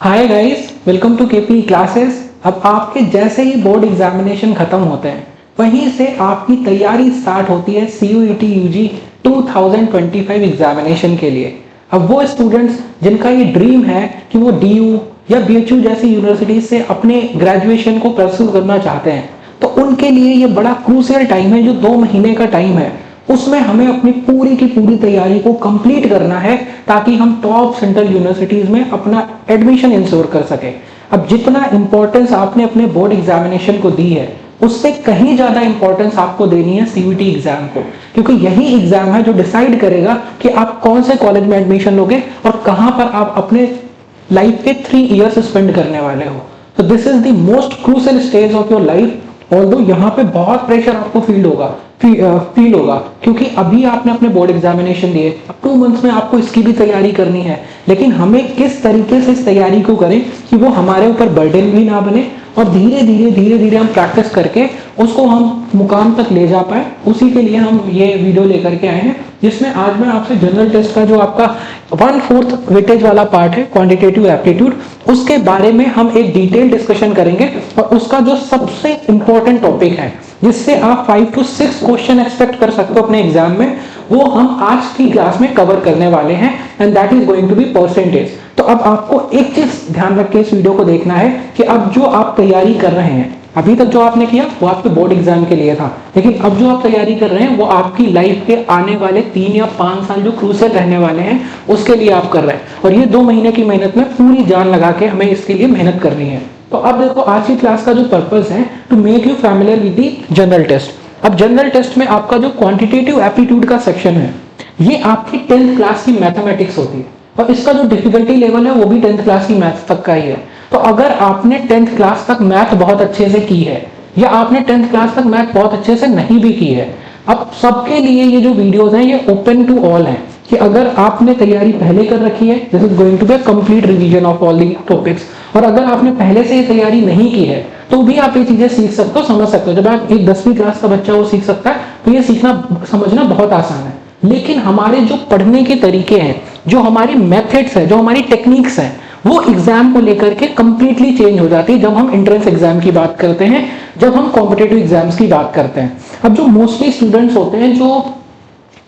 Hi guys, welcome to KP classes. अब आपके जैसे ही बोर्ड एग्जामिनेशन खत्म होते हैं वहीं से आपकी तैयारी स्टार्ट होती है CUET UG 2025 एग्जामिनेशन के लिए। अब वो स्टूडेंट्स जिनका ये ड्रीम है कि वो DU या BHU जैसी यूनिवर्सिटी से अपने ग्रेजुएशन को परस्यू करना चाहते हैं, तो उनके लिए ये बड़ा क्रूशियल टाइम है। जो 2 महीने का टाइम है उसमें हमें अपनी पूरी की पूरी तैयारी को कंप्लीट करना है ताकि हम टॉप सेंट्रल यूनिवर्सिटीज में अपना एडमिशन इंश्योर कर सके। अब जितना इंपॉर्टेंस आपने अपने बोर्ड एग्जामिनेशन को दी है उससे कहीं ज्यादा इंपॉर्टेंस आपको देनी है CUET एग्जाम को, क्योंकि यही एग्जाम है जो डिसाइड करेगा कि आप कौन से कॉलेज में एडमिशन लोगे और कहां पर आप अपने लाइफ के 3 इयर्स स्पेंड करने वाले हो। तो this is the most crucial stage of your life. Although यहाँ पे बहुत प्रेशर आपको फील होगा क्योंकि अभी आपने अपने बोर्ड एग्जामिनेशन दिए, अब 2 मंथ्स में आपको इसकी भी तैयारी करनी है। लेकिन हमें किस तरीके से इस तैयारी को करें कि वो हमारे ऊपर बर्डन भी ना बने और धीरे धीरे हम प्रैक्टिस करके उसको हम मुकाम तक ले जा पाए, उसी के लिए हम ये वीडियो लेकर के आए हैं, जिसमें आज मैं आपसे जनरल टेस्ट का जो आपका 1/4 वेटेज वाला पार्ट है क्वांटिटेटिव एप्टीट्यूड, उसके बारे में हम एक डिटेल डिस्कशन करेंगे। और उसका जो सबसे इंपॉर्टेंट टॉपिक है जिससे आप 5 to 6 क्वेश्चन एक्सपेक्ट कर सकते हो अपने एग्जाम में, वो हम आज की क्लास में कवर करने वाले हैं, and that is going to be percentage. तो अब आपको एक चीज ध्यान रख के इस वीडियो को देखना है कि अब जो आप तैयारी कर रहे हैं, अभी तक जो आपने किया वो आपके बोर्ड एग्जाम के लिए था, लेकिन अब जो आप तैयारी कर रहे हैं वो आपकी लाइफ के आने वाले 3 या 5 साल जो क्रूशियल रहने वाले हैं उसके लिए आप कर रहे हैं। और ये 2 महीने की मेहनत में पूरी जान लगा के हमें इसके लिए मेहनत करनी है। तो अब देखो, आज की क्लास का जो पर्पस है to make you familiar with the general test. अब जनरल टेस्ट में आपका जो क्वांटिटेटिव एप्टीट्यूड का सेक्शन है ये आपकी 10th क्लास की मैथमेटिक्स होती है, और इसका जो डिफिकल्टी लेवल है वो भी 10th क्लास की मैथ्स तक का ही है। तो अगर आपने 10th क्लास तक मैथ बहुत अच्छे से की है या आपने 10th क्लास तक मैथ बहुत अच्छे से नहीं भी की है, अब सबके लिए ये जो वीडियोस हैं ये ओपन टू ऑल हैं कि अगर आपने तैयारी पहले कर रखी है, this is going to be a complete revision of all the topics, और अगर आपने पहले से ये तैयारी नहीं की है तो भी आप ये चीजें सीख सकते हो, समझ सकते हो। जब आप एक 10वीं क्लास का बच्चा वो सीख सकता है तो ये सीखना समझना बहुत आसान है। लेकिन हमारे जो पढ़ने के तरीके हैं, जो हमारी मेथड्स है, जो हमारी टेक्निक्स हैं, वो एग्जाम को लेकर के कंप्लीटली चेंज हो जाती है जब हम एंट्रेंस एग्जाम की बात करते हैं, जब हम कॉम्पिटेटिव एग्जाम्स की बात करते हैं। अब जो मोस्टली स्टूडेंट्स होते हैं जो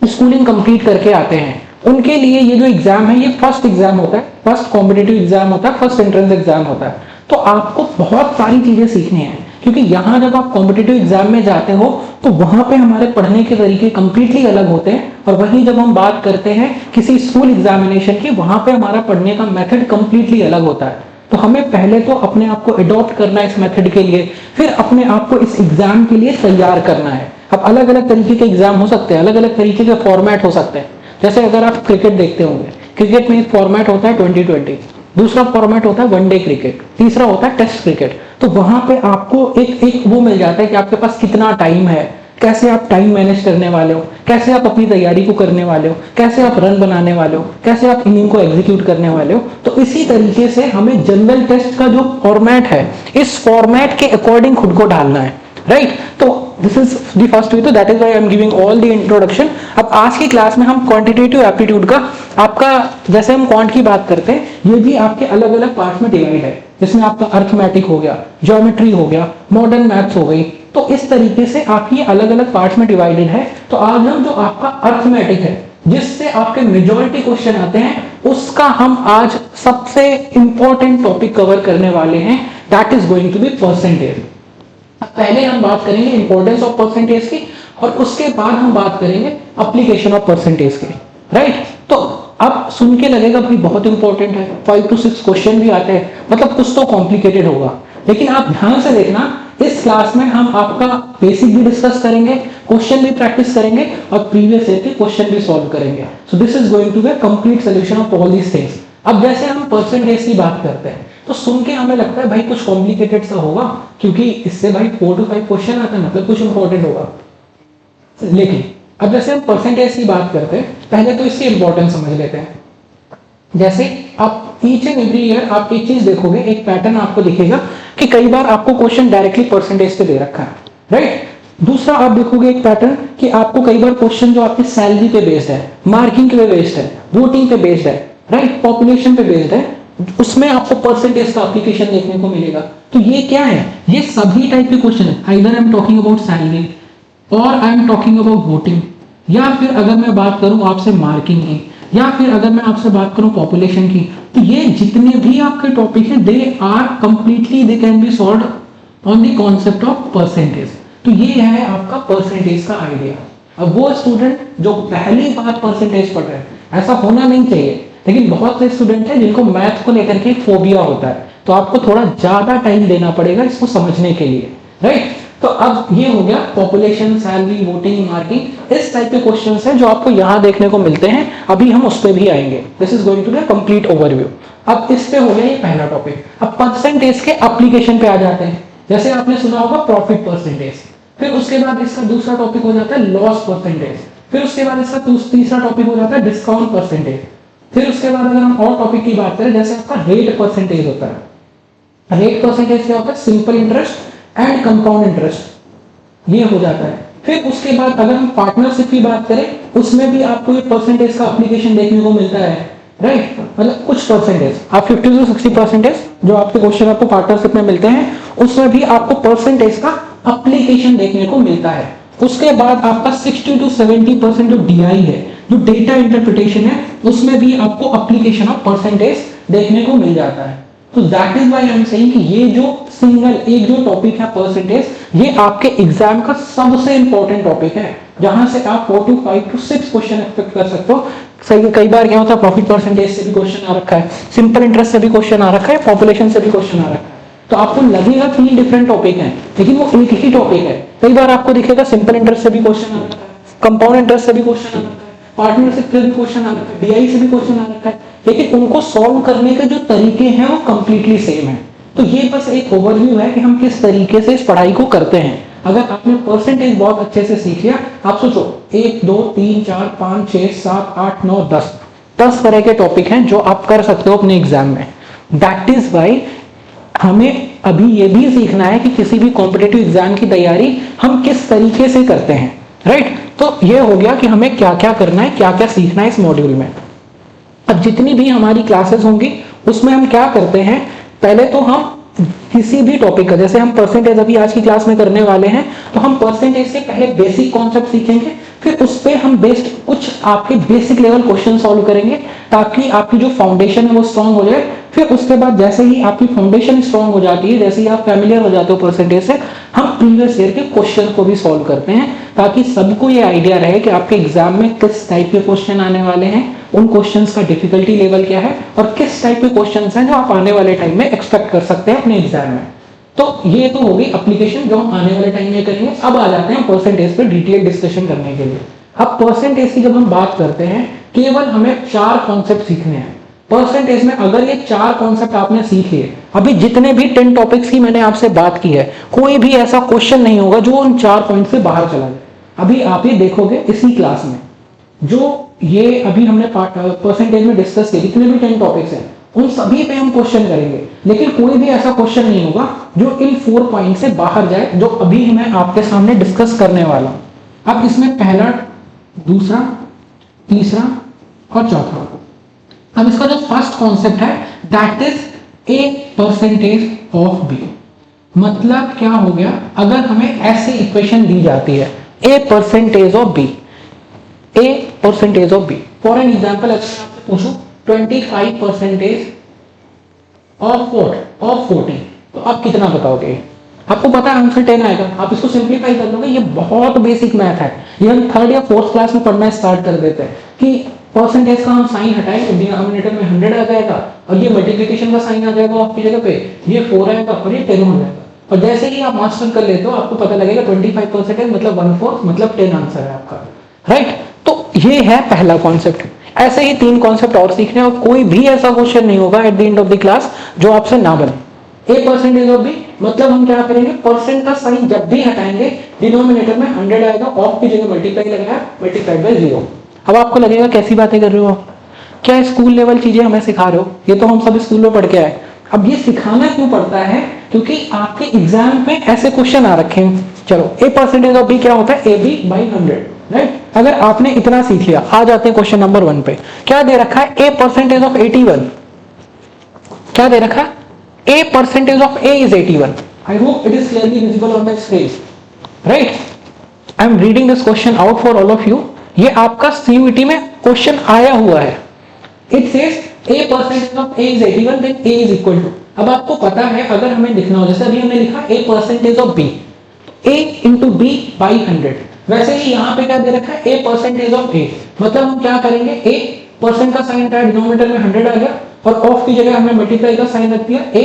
स्कूलिंग कंप्लीट करके आते हैं उनके लिए ये जो एग्जाम है ये फर्स्ट एग्जाम होता है, फर्स्ट कॉम्पिटेटिव एग्जाम होता है, फर्स्ट एंट्रेंस एग्जाम होता है। तो आपको बहुत सारी चीजें सीखनी है, क्योंकि यहाँ जब आप कॉम्पिटेटिव एग्जाम में जाते हो तो वहां पे हमारे पढ़ने के तरीके कंप्लीटली अलग होते हैं, और वहीं जब हम बात करते हैं किसी स्कूल एग्जामिनेशन की, वहां पे हमारा पढ़ने का मेथड कंप्लीटली अलग होता है। तो हमें पहले तो अपने आप को अडॉप्ट करना है इस मेथड के लिए, फिर अपने आप को इस एग्जाम के लिए तैयार करना है। अब अलग अलग तरीके के एग्जाम हो सकते हैं, अलग अलग तरीके के फॉर्मेट हो सकते हैं। जैसे अगर आप क्रिकेट देखते होंगे, क्रिकेट में एक फॉर्मेट होता है 2020, दूसरा फॉर्मेट होता है वनडे क्रिकेट, तीसरा होता है टेस्ट क्रिकेट। तो वहां पे आपको एक वो मिल जाता है कि आपके पास कितना टाइम है, कैसे आप टाइम मैनेज करने वाले हो, कैसे आप अपनी तैयारी को करने वाले हो, कैसे आप रन बनाने वाले हो, कैसे आप इनिंग को एग्जीक्यूट करने वाले हो। तो इसी तरीके से हमें जनरल टेस्ट का जो फॉर्मेट है इस फॉर्मेट के अकॉर्डिंग खुद को ढालना है, राइट। तो this is the first video, that is why I am giving all the introduction. अब आज की क्लास में हम क्वांटिटेटिव एप्टीट्यूड का आपका, जैसे हम क्वांट की बात करते हैं, ये भी आपके अलग अलग पार्ट में डिवाइड है, जिसमें आपका अर्थमेटिक हो गया, ज्योमेट्री हो गया, मॉडर्न मैथ्स हो गई। तो इस तरीके से आपकी अलग अलग पार्ट्स में डिवाइडेड है। तो आज हम जो आपका अर्थमेटिक है जिससे आपके मेजॉरिटी क्वेश्चन आते हैं, उसका हम आज सबसे इंपॉर्टेंट टॉपिक कवर करने वाले हैं, that is going to be percentage. पहले हम बात करेंगे इंपॉर्टेंस ऑफ परसेंटेज की, और उसके बाद हम बात करेंगे एप्लीकेशन ऑफ परसेंटेज की, राइट। तो अब सुन के लगेगा भाई बहुत इंपॉर्टेंट है, 5 to 6 क्वेश्चन भी आते हैं, मतलब कुछ तो कॉम्प्लिकेटेड होगा। लेकिन आप ध्यान से देखना, इस क्लास में हम आपका बेसिक भी डिस्कस करेंगे, क्वेश्चन भी प्रैक्टिस करेंगे, और प्रीवियस ईयर के क्वेश्चन भी सॉल्व करेंगे। So this is going to be a complete solution of all these things. अब जैसे हम परसेंटेज की बात करते हैं तो सुन के हमें लगता है भाई कुछ कॉम्प्लिकेटेड सा होगा, क्योंकि इससे भाई 4 to 5 क्वेश्चन आते हैं, मतलब कुछ इंपॉर्टेंट होगा। लेकिन अब जैसे हम परसेंटेज की बात करते हैं, पहले तो इसकी इंपॉर्टेंस समझ लेते हैं। जैसे आप ईच एंड एवरी ईयर आप एक चीज देखोगे, एक पैटर्न आपको दिखेगा कि कई बार आपको क्वेश्चन डायरेक्टली परसेंटेज पे दे रखा है, राइट। दूसरा आप देखोगे एक पैटर्न कि आपको कई बार क्वेश्चन जो आपकी सैलरी पे बेस्ड है, मार्किंग पे बेस्ड है, वोटिंग पे बेस्ड है, राइट, पॉपुलेशन पे बेस्ड है, उसमें आपको परसेंटेज का एप्लीकेशन देखने को मिलेगा। तो ये क्या है, ये सभी टाइप के क्वेश्चन है। Either I am talking about salary or I am talking about voting, या फिर अगर मैं बात करूं आपसे मार्किंग की, या फिर अगर मैं आपसे बात करूं पॉपुलेशन की, तो ये जितने भी आपके टॉपिक हैं they are completely they can be solved on the concept of percentage. तो ये है आपका परसेंटेज का आइडिया। अब वो स्टूडेंट जो पहली बार परसेंटेज पढ़ रहे हैं, ऐसा होना नहीं चाहिए, लेकिन बहुत से स्टूडेंट हैं जिनको मैथ को लेकर के फोबिया होता है, तो आपको थोड़ा ज्यादा टाइम देना पड़ेगा इसको समझने के लिए, राइट। तो अब ये हो गया पॉपुलेशन, सैलरी, वोटिंग, मार्किंग, इस टाइप के क्वेश्चंस हैं जो आपको यहाँ देखने को मिलते हैं। अभी हम उस पर भी आएंगे। This is going to be a complete overview. अब इस पे हो गया ये पहला टॉपिक। अब परसेंटेज के एप्लीकेशन पे आ जाते हैं। जैसे आपने सुना होगा प्रॉफिट परसेंटेज, फिर उसके बाद इसका दूसरा टॉपिक हो जाता है लॉस परसेंटेज, फिर उसके बाद इसका तीसरा टॉपिक हो जाता है डिस्काउंट परसेंटेज, फिर उसके बाद अगर हम और टॉपिक की बात करें जैसे आपका रेट परसेंटेज होता है। रेट परसेंटेज क्या होता है, simple interest and compound interest, ये हो जाता है। फिर उसके बाद अगर हम पार्टनरशिप की बात करें, उसमें भी आपको ये परसेंटेज का एप्लीकेशन देखने को मिलता है, राइट। मतलब कुछ परसेंटेज आप 50 से 60% जो आपके क्वेश्चन आपको पार्टनरशिप में मिलते हैं, उसमें भी आपको परसेंटेज का एप्लीकेशन देखने को मिलता है। उसके बाद आपका 60 to 70% जो डीआई है, जो डेटा इंटरप्रिटेशन है, उसमें भी आपको एप्लीकेशन ऑफ परसेंटेज देखने को मिल जाता है। तो that is why I am saying कि ये जो सिंगल एक जो टॉपिक है परसेंटेज, ये आपके एग्जाम का सबसे इंपॉर्टेंट टॉपिक है, जहां से आप 4 to 5 to 6 क्वेश्चन एक्सपेक्ट कर सकते हो। सही, कई बार क्या होता है प्रॉफिट परसेंटेज से भी क्वेश्चन आ रखा है, सिंपल इंटरेस्ट से भी क्वेश्चन आ रखा है, पॉपुलेशन से भी क्वेश्चन आ रखा है। तो आपको लगेगा 3 डिफरेंट टॉपिक हैं, लेकिन वो एक ही टॉपिक है। कई बार आपको दिखेगा सिंपल इंटरेस्ट से भी क्वेश्चन आ रखा है, कंपाउंड इंटरेस्ट से भी क्वेश्चन आ रखा है, पार्टनरशिप से भी क्वेश्चन आ रखा है, डीआई से भी क्वेश्चन आ रखा है, लेकिन उनको सॉल्व करने के जो तरीके हैं वो कंप्लीटली सेम है। तो ये बस एक ओवरव्यू है कि हम किस तरीके से इस पढ़ाई को करते हैं। अगर आपने परसेंटेज बहुत अच्छे से सीख लिया, आप सोचो 1 2 3 4 5 6 7 8 9 10 तरह के टॉपिक हैं जो आप कर सकते हो अपने एग्जाम में। दैट इज वाई हमें अभी ये भी सीखना है कि किसी भी कॉम्पिटिटिव एग्जाम की तैयारी हम किस तरीके से करते हैं, राइट। तो ये हो गया कि हमें क्या क्या करना है, क्या क्या सीखना है इस मॉड्यूल में। अब जितनी भी हमारी क्लासेस होंगी उसमें हम क्या करते हैं, पहले तो हम किसी भी टॉपिक का, जैसे हम परसेंटेज अभी आज की क्लास में करने वाले हैं, तो हम परसेंटेज के पहले बेसिक कॉन्सेप्ट सीखेंगे, फिर उस पे हम बेस्ड कुछ आपके बेसिक लेवल क्वेश्चन सॉल्व करेंगे ताकि आपकी जो फाउंडेशन है वो स्ट्रांग हो जाए। फिर उसके बाद जैसे ही आपकी फाउंडेशन स्ट्रांग हो जाती है, जैसे ही आप फैमिलियर हो जाते हो परसेंटेज से, हम प्रीवियस ईयर के क्वेश्चन को भी सॉल्व करते हैं ताकि सबको ये आइडिया रहे कि आपके एग्जाम में किस टाइप के क्वेश्चन आने वाले हैं, उन क्वेश्चंस का डिफिकल्टी लेवल क्या है और किस टाइप के क्वेश्चंस हैं जो आप आने वाले टाइम में एक्सपेक्ट कर सकते हैं अपने एग्जाम में। तो ये तो होगी एप्लीकेशन जो हम आने वाले टाइम में करेंगे। अब आ जाते हैं परसेंटेज पे डिटेल डिस्कशन करने के लिए। अब परसेंटेज की जब हम बात करते हैं, केवल हमें 4 कॉन्सेप्ट सीखने हैं परसेंटेज में। अगर ये 4 कॉन्सेप्ट आपने सीख लिए, अभी जितने भी 10 टॉपिक्स की मैंने आपसे बात की है, कोई भी ऐसा क्वेश्चन नहीं होगा जो उन 4 पॉइंट से बाहर चला जाए। अभी आप ये देखोगे इसी क्लास में जो ये अभी हमने परसेंटेज में डिस्कस किए, जितने भी 10 टॉपिक्स हैं उन सभी पे हम क्वेश्चन करेंगे, लेकिन कोई भी ऐसा क्वेश्चन नहीं होगा जो इन 4 पॉइंट से बाहर जाए जो अभी मैं आपके सामने डिस्कस करने वाला हूं। अब इसमें पहला, दूसरा, तीसरा और चौथा। अब इसका जो फर्स्ट कॉन्सेप्ट है that is A percentage of B. मतलब क्या हो गया, अगर हमें ऐसे इक्वेशन दी जाती है A percentage of B, A percentage of B, for an example अगर आपसे पूछूं 25% ऑफ व्हाट, ऑफ 40, तो आप कितना बताओगे? आपको पता है आंसर 10 आएगा। आप इसको सिंप्लीफाई कर लोगे, ये बहुत बेसिक मैथ है, ये हम 3rd या 4th क्लास में पढ़ना स्टार्ट कर देते हैं कि परसेंटेज का हम साइन हटाएंगे, डिनोमिनेटर में 100 आ जाएगा और ये मल्टीप्लिकेशन का साइन आ जाएगा ऑफ की जगह पे, ये 4 आएगा और ये 10 हो जाएगा। और जैसे ही आप मास्टर कर लेते हो आपको पता लगेगा 25% मतलब 1/4 मतलब 10 आंसर है आपका, राइट। तो ये है पहला कॉन्सेप्ट। ऐसे ही 3 कॉन्सेप्ट और सीखने, और कोई भी ऐसा क्वेश्चन नहीं होगा at the end of the class जो आपसे ना बने। ए परसेंटेज ऑफ बी मतलब हम क्या करेंगे, परसेंट का साइन जब भी हटाएंगे डिनोमिनेटर में 100 आएगा, ऑफ की जगह मल्टीप्लाई लगेगा, मल्टीप्लाइड बाय 0। अब आपको लगेगा कैसी बातें कर रहे हो, क्या स्कूल लेवल चीजें हमें सिखा रहे हो? ये तो हम सब स्कूल में पढ़ के आए। अब ये सिखाना क्यों पड़ता है, क्योंकि आपके एग्जाम में ऐसे क्वेश्चन आ रखे हैं। चलो ए परसेंटेज ऑफ बी क्या होता है, ए बी बाई 100, राइट। अगर आपने इतना सीख लिया, आ जाते हैं क्वेश्चन नंबर 1 पे। क्या दे रखा है, ए परसेंटेज ऑफ 81, क्या दे रखा है? A percentage of A is 81. I hope it is clearly visible on the screen. Right? I am reading this question out for all of you. ये आपका CUET में क्वेश्चन आया हुआ है. It says A percentage of A is 81, then A is equal to. अब आपको पता है अगर हमें लिखना हो, जैसे अभी हमने लिखा A percentage of B, A into B by 100. वैसे ही यहाँ पे क्या दे रखा है? A percentage of A. मतलब हम क्या करेंगे? A परसेंट का साइन था, डिनोमिनेटर में 100 आ गया और ऑफ की जगह हमने मल्टीप्लाई का साइन रख दिया. A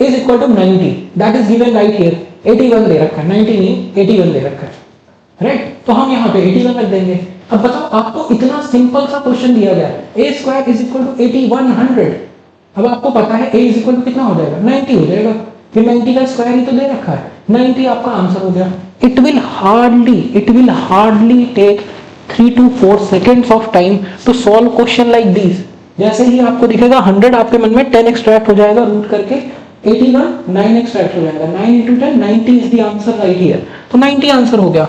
is equal to 90. That is given right here. 81 दे रखा है, 90 नहीं 81 दे रखा है. राइट? तो हम यहाँ पे 81 रख देंगे. अब बताओ, आपको इतना सिंपल सा क्वेश्चन दिया गया, a square is equal to 8100. अब आपको पता है a इज इक्वल टू कितना हो जाएगा? 90 हो जाएगा. फिर 90 का स्क्वायर ही तो दे रखा है, 90 आपका आंसर हो गया. It will hardly take 3 to 4 seconds of time to solve question like this. जैसे ही आपको दिखेगा 100, आपके मन में 10 एक्सट्रैक्ट हो जाएगा, रूट करके 81 9 एक्सट्रैक्ट हो जाएगा. 9 into 10 90 is the answer right here. तो 90 आंसर हो गया.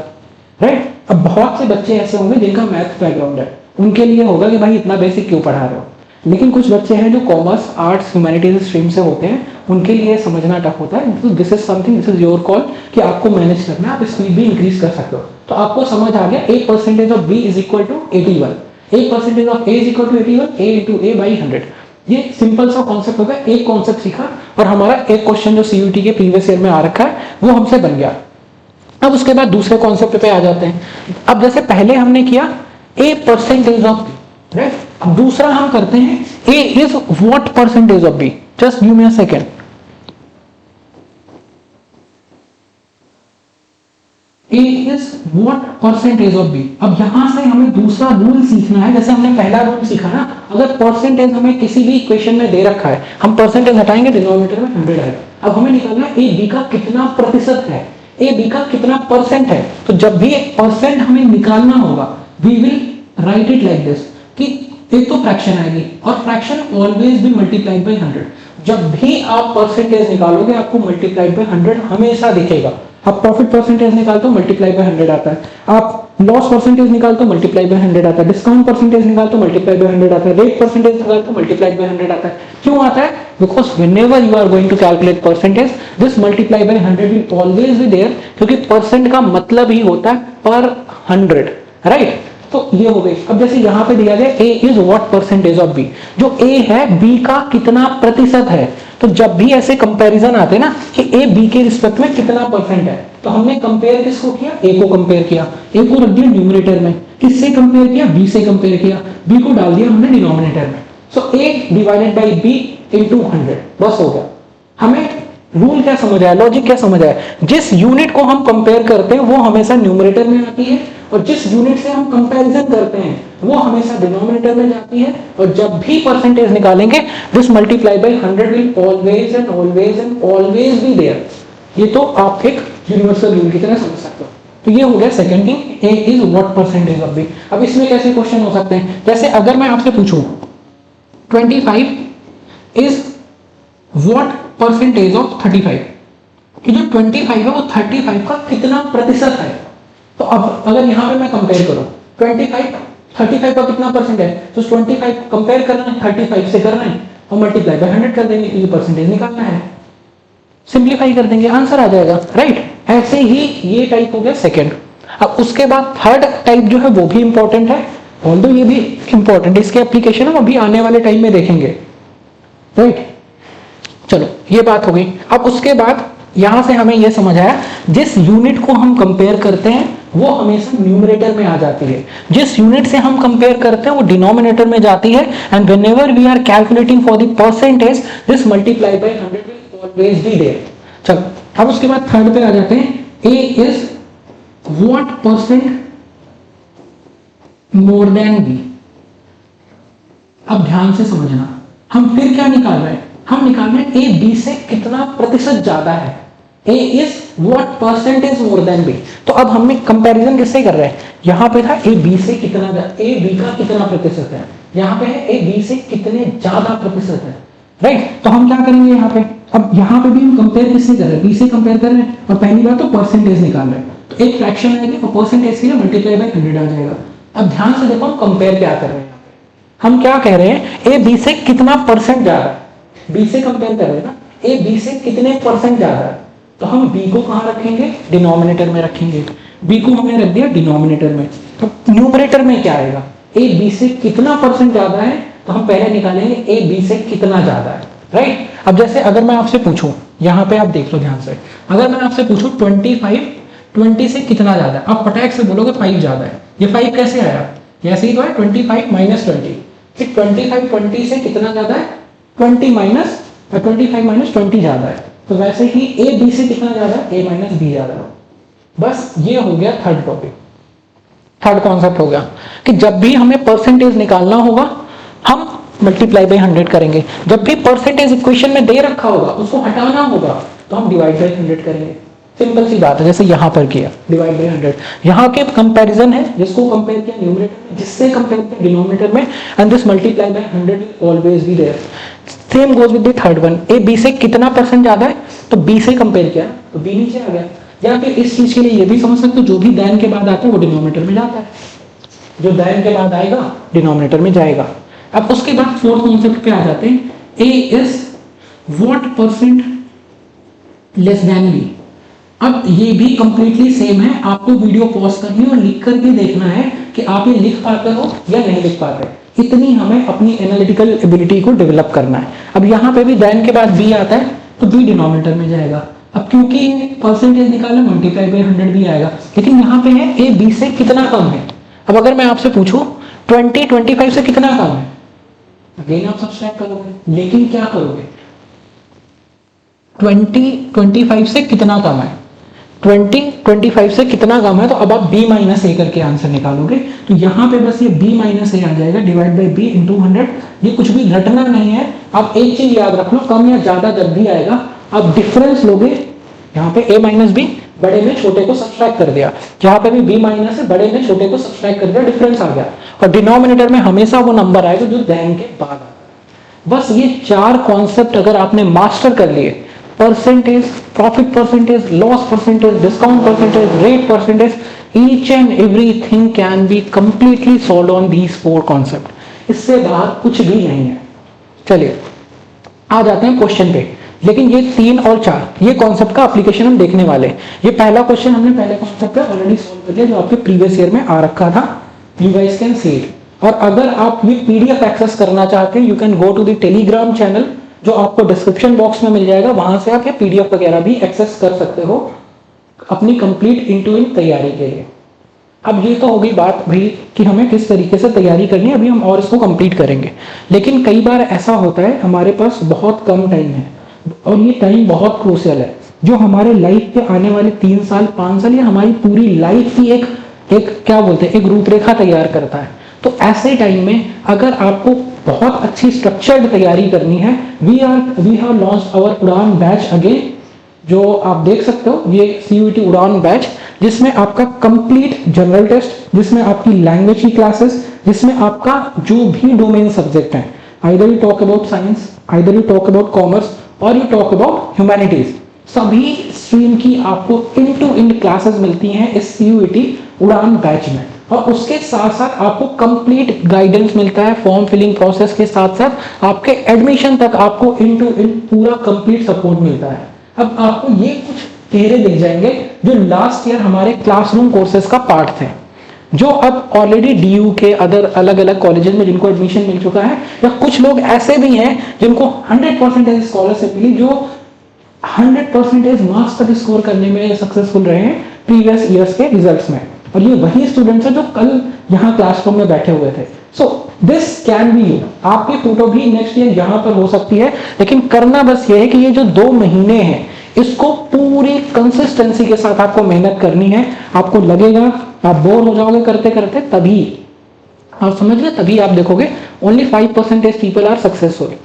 राइट? अब बहुत से बच्चे ऐसे होंगे जिनका मैथ बैकग्राउंड है, उनके लिए होगा कि भाई इतना बेसिक क्यों पढ़ा रहे हो. लेकिन कुछ बच्चे हैं जो कॉमर्स, आर्ट्स, ह्यूमैनिटीज स्ट्रीम से होते हैं, उनके लिए समझना टफ होता है. तो this is something, this is your call कि आपको मैनेज करना है. आप स्पीड भी इंक्रीज कर सकते हो. तो आपको समझ आ गया, A percentage of B is equal to 81. A percentage of A is equal to 81, A into A by 100. ये सिंपल सा कॉन्सेप्ट होगा. एक कॉन्सेप्ट सीखा और हमारा एक क्वेश्चन जो CUET के प्रीवियस ईयर में आ रखा है वो हमसे बन गया. अब उसके बाद दूसरे कॉन्सेप्ट पे आ जाते हैं. अब जैसे पहले हमने किया A percentage of B, right? अब दूसरा हम करते हैं A is what percentage of B. Just give me a second. A is what percentage of B. अब यहां से हमें दूसरा रूल सीखना है. जैसे हमने पहला रूल सीखा ना, अगर परसेंटेज हमें किसी भी इक्वेशन में दे रखा है, हम परसेंटेज हटाएंगे, डिनोमिनेटर में 100 है. अब हमें निकालना है A B का कितना प्रतिशत है, A B का कितना परसेंट है. तो जब भी एक परसेंट हमें निकालना होगा, we will write it like this, कि एक तो फ्रैक्शन आएगी और fraction always be multiplied by 100. जब भी आप परसेंटेज निकालोगे आपको मल्टीप्लाइड बाय 100 हमेशा दिखेगा. आप प्रॉफिट परसेंटेज निकालते हो मल्टीप्लाई बाय 100 आता है, आप लॉस परसेंटेज निकालते हो मल्टीप्लाई बाय 100 आता है, डिस्काउंट परसेंटेज निकालते हो मल्टीप्लाई बाय 100 आता है, रेट परसेंटेज निकालते हो मल्टीप्लाई बाय 100 आता है. क्यों आता है? Because whenever you are going to calculate percentage, this multiply by 100 will always be there, क्योंकि परसेंट का मतलब ही होता है पर 100. राइट? तो ये हो गई. अब जैसे यहाँ पे दिया गया A is what percentage of B, जो A है B का कितना प्रतिशत है. तो जब भी ऐसे कंपैरिजन आते हैं ना कि A B के रिस्पेक्ट में कितना परसेंट है, तो हमने कंपेयर किसको किया? A को कंपेयर किया. A को रख दिया न्यूमरेटर में. किससे कंपेयर किया? B से कंपेयर किया. B को डाल दिया हमने डिनोमिनेटर में. सो A divided by B into 100. बस हो गया. हमें रूल क्या समझ आया, लॉजिक क्या समझ आया? जिस यूनिट को हम कंपेयर करते हैं वो हमेशा न्यूमरेटर में आती है, और जिस यूनिट से हम कंपैरिजन करते हैं वो हमेशा डिनोमिनेटर में जाती है. और जब भी परसेंटेज निकालेंगे, this multiply by 100 will always and always and always be there. ये तो आप एक यूनिवर्सल रूल की तरह समझ सकते हो. तो ये हो गया second thing, A is what percentage of B. अब इसमें कैसे क्वेश्चन हो सकते हैं? जैसे अगर मैं आपसे पूछूं 25 is what percentage of 35, कि जो 25 है वो 35 का कितना प्रतिशत है. तो अब अगर यहाँ पे मैं कंपेयर करूं 25 35 का कितना परसेंट है, तो 25 कंपेयर करना है 35 से करना है और मल्टीप्लाई बाय 100 कर देंगे, क्योंकि परसेंटेज निकालना है. सिंप्लीफाई कर देंगे, आंसर आ जाएगा. राइट? ऐसे ही ये टाइप हो गया सेकंड. अब उसके बाद थर्ड टाइप जो है वो भी इंपॉर्टेंट है, ऑल्दो ये भी इंपॉर्टेंट. इसके एप्लीकेशन हम अभी आने वाले टाइम में देखेंगे. राइट? चलो ये बात हो गई. अब उसके बाद यहां से हमें यह समझ आया, जिस यूनिट को हम कंपेयर करते हैं वो हमेशा न्यूमरेटर में आ जाती है, जिस यूनिट से हम कंपेयर करते हैं वो डिनोमिनेटर में जाती है. And whenever we are calculating for the percentage, this multiply by 100 will always be there. चलो अब उसके बाद थर्ड पे आ जाते हैं. A is what percent more than B. अब ध्यान से समझना, हम फिर क्या निकाल रहे हैं? हम निकाल रहे हैं A B से कितना प्रतिशत ज्यादा है. A is what percentage more than B. तो अब हमने कंपैरिजन किससे कर रहे हैं? यहाँ पे था A B से कितना, A B का कितना प्रतिशत है, यहाँ पे है A B से कितने ज्यादा प्रतिशत है. राइट? तो हम क्या करेंगे यहाँ पे? अब यहाँ पे भी हम कंपेयर किससे कर रहे हैं? B से कंपेयर कर रहे हैं, और पहली बात तो परसेंटेज निकाल रहे हैं. तो एक फ्रैक्शन आएगी और परसेंटेज के लिए मल्टीप्लाई बाय 100 आ जाएगा. अब ध्यान से देखो हम कंपेयर क्या कर रहे हैं. हम क्या कह रहे हैं? A B से कितना परसेंट ज्यादा है. बी से कंपेयर कर रहे हैं ना, ए बी से कितने परसेंट ज्यादा है, तो हम बी को कहाँ रखेंगे, डिनोमिनेटर में रखेंगे। बी को हमने रख दिया डिनोमिनेटर में, तो न्यूमरेटर में क्या आएगा, ए बी से कितना परसेंट ज्यादा है, तो हम पहले निकालेंगे ए बी से कितना ज्यादा है, राइट। अब जैसे अगर मैं आपसे पूछूं, यहाँ पे आप देख लो ध्यान से, अगर मैं आपसे पूछूं 25 20 से कितना ज्यादा है, आप फटाक से बोलोगे 5 ज्यादा है। ये 5 कैसे आया, ऐसे ही तो है 25 माइनस 20, फिर 25 20 से कितना ज्यादा है, 25 माइनस 20 ज्यादा है। तो वैसे ही ए बी से कितना ज्यादा है, ए माइनस बी ज्यादा है। बस ये हो गया थर्ड टॉपिक, थर्ड कॉन्सेप्ट हो गया कि जब भी हमें परसेंटेज निकालना होगा हम मल्टीप्लाई बाई 100 करेंगे, जब भी परसेंटेज इक्वेशन में दे रखा होगा उसको हटाना होगा तो हम डिवाइड बाई 100 करेंगे। सिंपल सी बात है, जैसे यहाँ पर किया डिवाइड बाई 100। यहाँ के कंपैरिजन है, जिसको कंपेयर किया न्यूमरेटर में, जिससे कंपेयर किया डिनोमिनेटर में, and this multiply by 100 will always be there. Same goes with the third one, A B से कितना परसेंट ज्यादा है, तो बी से कंपेयर किया तो बी नीचे आ गया। या फिर इस चीज के लिए ये भी समझ सकते हो, जो भी दैन के बाद आता है वो डिनोमिनेटर में जाता है, जो दैन के बाद आएगा डिनोमिनेटर में जाएगा। अब उसके बाद फोर्थ कॉन्सेप्ट पे आ जाते हैं, A is what percent less than B. अब ये भी कंप्लीटली सेम है, आपको वीडियो पॉज करनी और लिख करके देखना है कि आप ये लिख पाते हो या नहीं लिख पाते। इतनी हमें अपनी एनालिटिकल एबिलिटी को डेवलप करना है। अब यहाँ पे भी दैन के बाद बी आता है तो बी डिनोमिनेटर में जाएगा। अब क्योंकि परसेंटेज निकाला मल्टीप्लाई बाई 100 भी आएगा, लेकिन यहाँ पे है ए बी से कितना कम है। अब अगर मैं आपसे पूछूं 25 से कितना कम है, अगेन आप सब्सट्रैक्ट करोगे, लेकिन क्या करोगे, 25 से कितना कम है, 25 से कितना कम है, तो अब आप b माइनस ए करके आंसर निकालोगे। तो यहाँ पे बस ये b माइनस ए आ जाएगा, डिवाइड बाई b इंटू 100। ये कुछ भी घटना नहीं है। आप एक चीज याद रख लो, कम या ज्यादा जब भी आएगा आप डिफरेंस लोगे। यहाँ पे a माइनस बी, बड़े में छोटे को सब्सट्रैक्ट कर दिया, यहाँ पे भी b माइनस है, बड़े में छोटे को सब्सट्रैक्ट कर दिया, डिफरेंस आ गया। और डिनोमिनेटर में हमेशा वो नंबर आएगा जो दैन के बाद आता है। बस ये 4 कॉन्सेप्ट अगर आपने मास्टर कर लिए, percentage, profit percentage, loss percentage, discount percentage, rate percentage, each and everything can be completely solved on these 4 concept. इससे बाहर कुछ भी नहीं है। चलिए आ जाते हैं क्वेश्चन पे। लेकिन ये 3 और 4 ये कॉन्सेप्ट का एप्लीकेशन हम देखने वाले हैं। ये पहला क्वेश्चन हमने पहले कॉन्सेप्ट पे ऑलरेडी सॉल्व कर दिया, जो आपके प्रीवियस ईयर में आ रखा था। You guys can see it. और अगर आप ये पीडीएफ एक्सेस करना चाहते हैं, you can go to the Telegram channel, जो आपको डिस्क्रिप्शन बॉक्स में मिल जाएगा। वहां से आप ये पीडीएफ वगैरह भी एक्सेस कर सकते हो अपनी कंप्लीट इनटू इन तैयारी के लिए। अब ये तो होगी बात भाई कि हमें किस तरीके से तैयारी करनी है, अभी हम और इसको कंप्लीट करेंगे। लेकिन कई बार ऐसा होता है हमारे पास बहुत कम टाइम है, और ये टाइम बहुत क्रूशियल है, जो हमारे लाइफ के आने वाले 3 साल 5 साल या हमारी पूरी लाइफ की एक क्या बोलते हैं, एक रूपरेखा तैयार करता है। तो ऐसे टाइम में अगर आपको बहुत अच्छी स्ट्रक्चर्ड तैयारी करनी है, वी हैव लॉन्च्ड आवर उड़ान बैच अगेन, जो आप देख सकते हो, ये CUET उड़ान बैच, जिसमें आपका कंप्लीट जनरल टेस्ट, जिसमें आपकी लैंग्वेज की क्लासेस, जिसमें आपका जो भी डोमेन सब्जेक्ट है, either you talk about science, either you talk about commerce और यू टॉक अबाउट ह्यूमैनिटीज, सभी स्ट्रीम की आपको इन टू इन क्लासेस मिलती हैं इस CUET उड़ान बैच में। और उसके साथ साथ आपको कंप्लीट गाइडेंस मिलता है, फॉर्म फिलिंग प्रोसेस के साथ साथ आपके एडमिशन तक आपको इन टू इन पूरा कंप्लीट सपोर्ट मिलता है। अब आपको ये कुछ चेहरे दिख जाएंगे जो लास्ट ईयर हमारे क्लासरूम कोर्सेज का पार्ट थे, जो अब ऑलरेडी DU के अदर अलग अलग कॉलेजेस में जिनको एडमिशन मिल चुका है, या कुछ लोग ऐसे भी हैं जिनको 100% स्कॉलरशिप मिली, जो 100% मार्क्स तक स्कोर करने में सक्सेसफुल रहे हैं प्रीवियस ईयर्स के रिजल्ट्स में। और ये वही स्टूडेंट्स हैं जो कल यहाँ क्लासरूम में बैठे हुए थे। So this can be you. आपकी फोटो भी नेक्स्ट ईयर यहाँ पर हो सकती है, लेकिन करना बस ये है कि ये जो 2 महीने हैं इसको पूरी कंसिस्टेंसी के साथ आपको मेहनत करनी है। आपको लगेगा आप बोर हो जाओगे करते करते, तभी आप समझ गए, तभी आप देखोगे ओनली 5% पीपल आर सक्सेसफुल।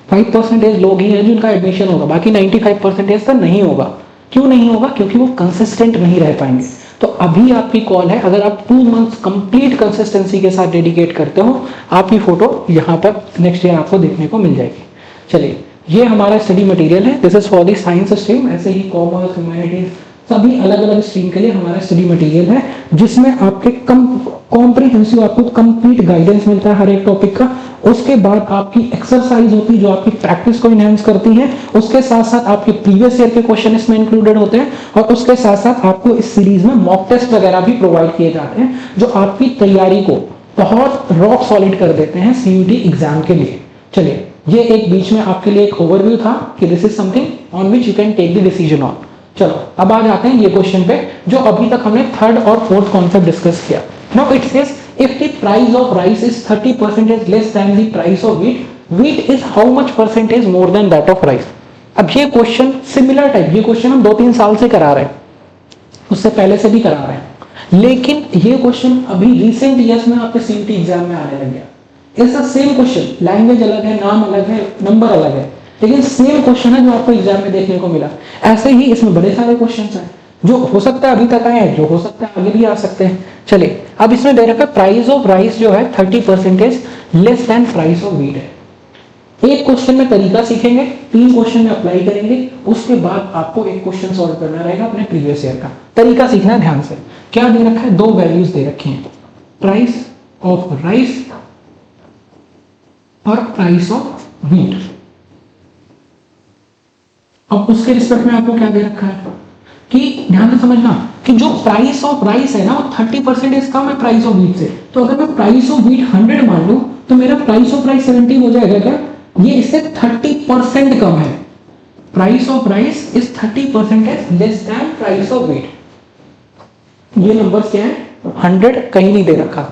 5% लोग ही हैं जिनका एडमिशन होगा, बाकी 95% का नहीं होगा। क्यों नहीं होगा? क्योंकि वो कंसिस्टेंट नहीं रह पाएंगे। तो अभी आपकी कॉल है, अगर आप 2 मंथ्स कंप्लीट कंसिस्टेंसी के साथ डेडिकेट करते हो, आपकी फोटो यहाँ पर नेक्स्ट ईयर आपको देखने को मिल जाएगी। चलिए, ये हमारा स्टडी मटेरियल है। This is for the science stream. ऐसे ही कॉमर्स, ह्यूमैनिटीज, सभी अलग अलग स्ट्रीम के लिए हमारा स्टडी मटेरियल है, जिसमें आपके कॉम्प्रिहेंसिव आपको कंप्लीट गाइडेंस मिलता है हर एक टॉपिक का। उसके बाद आपकी एक्सरसाइज होती है जो आपकी प्रैक्टिस को इनहेंस करती है। उसके साथ साथ आपके प्रीवियस ईयर के क्वेश्चन इसमें इंक्लूडेड होते हैं, और उसके साथ साथ आपको इस सीरीज में मॉक टेस्ट वगैरह भी प्रोवाइड किए जाते हैं, जो आपकी तैयारी को बहुत रॉक सॉलिड कर देते हैं सीयूटी एग्जाम के लिए। चलिए, ये एक बीच में आपके लिए एक ओवरव्यू था कि this is something on which you can take the decision on. चलो अब आ जाते हैं ये क्वेश्चन पे, जो अभी तक हमने थर्ड और फोर्थ कॉन्सेप्ट डिस्कस किया। Now it says if the price of rice is 30% less than the price of wheat, wheat is how much percentage more than that of rice? अब ये क्वेश्चन सिमिलर टाइप, ये question हम 2-3 साल से करा रहे हैं, उससे पहले से भी करा रहे हैं, लेकिन ये क्वेश्चन अभी रिसेंट ईयर्स में आपके सीयूटी एग्जाम में आने लग गया। It's the same question, language अलग है, नाम अलग है, नंबर अलग है, लेकिन सेम क्वेश्चन है जो आपको एग्जाम में देखने को मिला। ऐसे ही इसमें बड़े सारे क्वेश्चन हैं जो हो सकता है अभी तक आए हैं, जो हो सकता है आगे भी आ सकते हैं। चलिए, अब इसमें दे रखा है प्राइस ऑफ राइस जो है 30% less than price of wheat है। एक क्वेश्चन में तरीका सीखेंगे, 3 क्वेश्चन में अप्लाई करेंगे, उसके बाद आपको एक क्वेश्चन सॉल्व करना रहेगा अपने प्रीवियस ईयर का। तरीका सीखना है ध्यान से। क्या दे रखा है? 2 वैल्यूज दे रखी हैं, प्राइस ऑफ राइस और प्राइस ऑफ व्हीट। अब उसके रिस्पेक्ट में आपको क्या दे रखा है कि ध्यान से समझना कि जो प्राइस ऑफ राइस है ना वो 30% कम है प्राइस ऑफ व्हीट से। तो अगर मैं प्राइस ऑफ व्हीट 100 मान लूं तो मेरा प्राइस ऑफ राइस 70 हो जाएगा क्या? ये इससे 30% कम है। Price of rice is 30% less than price of wheat. ये नंबर्स क्या है? 100 कहीं नहीं दे रखा,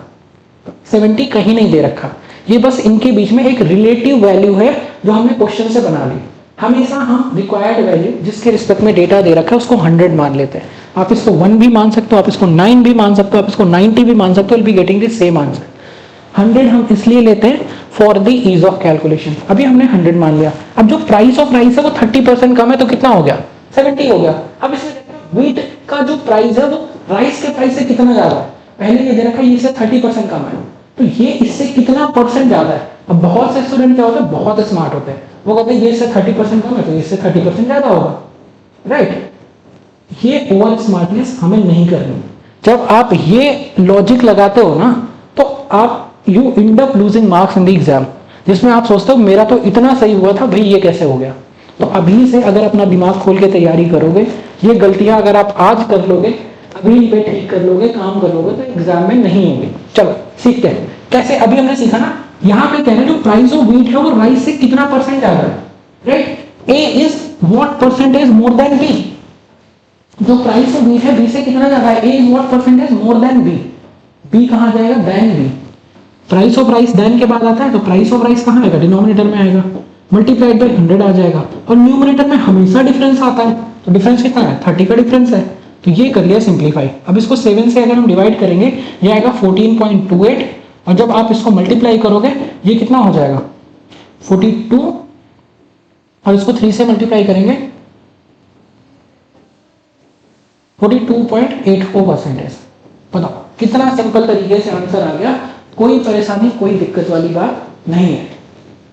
70 कहीं नहीं दे रखा, ये बस इनके बीच में एक रिलेटिव वैल्यू है जो हमने क्वेश्चन से बना ली। हमेशा हम रिक्वायर्ड वैल्यू जिसके रिस्पेक्ट में डेटा दे रखा है उसको 100 मान लेते हैं। आप इसको 1 भी मान सकते हो, आप इसको 9 भी मान सकते हो, आप इसको 90 भी मान सकते हो, be getting the same answer. 100 हम इसलिए लेते हैं for the ease of calculation. अभी हमने 100 मान लिया। अब जो प्राइस ऑफ राइस है वो 30% कम है, तो कितना हो गया? 70 हो गया। अब इसमें व्हीट का जो प्राइस है वो राइस के प्राइस से कितना ज्यादा है? पहले ये दे रखा है ये इससे 30% कम है, तो ये इससे कितना परसेंट ज्यादा है? अब बहुत से स्टूडेंट क्या होते हैं, बहुत स्मार्ट होते हैं, वो कहते हैं ये इससे 30% कम है तो इससे 30% ज्यादा होगा, राइट? ये ओवर स्मार्टनेस हमें नहीं करनी। जब आप ये लॉजिक लगाते हो ना तो आप you and up losing marks in the exam, जिसमें आप सोचते हो मेरा तो इतना सही हुआ था भाई, ये कैसे हो गया? तो अभी से अगर अपना दिमाग खोल के तैयारी करोगे, ये गलतियां अगर आप आज कर लोगे, अभी पे ठीक कर लोगे, काम कर लोगे, तो एग्जाम में नहीं होंगे। चलो सीखते हैं कैसे। अभी हमने सीखा ना, यहां पे कह रहे हैं जो प्राइस ऑफ व्हीट है वो राइस से कितना परसेंट ज्यादा है, right? A is what percentage more than B. जो प्राइस ऑफ व्हीट है बी से कितना ज्यादा है, A is what percentage more than B. B कहां जाएगा? Than B. Price of rice than के बाद आता है, तो प्राइस ऑफ राइस कहां आएगा? डिनोमिनेटर में आएगा, मल्टीप्लाइड बाय 100 आ जाएगा, और न्यूमरेटर में हमेशा डिफरेंस आता है, तो डिफरेंस कितना है? 30 का डिफरेंस है। तो ये कर लिया सिंप्लीफाई। अब इसको 7 से अगर हम डिवाइड करेंगे ये आएगा 14.28, और जब आप इसको मल्टीप्लाई करोगे ये कितना हो जाएगा? 42, और इसको 3 से मल्टीप्लाई करेंगे 42.84%। बताओ कितना सिंपल तरीके से आंसर आ गया, कोई परेशानी कोई दिक्कत वाली बात नहीं है।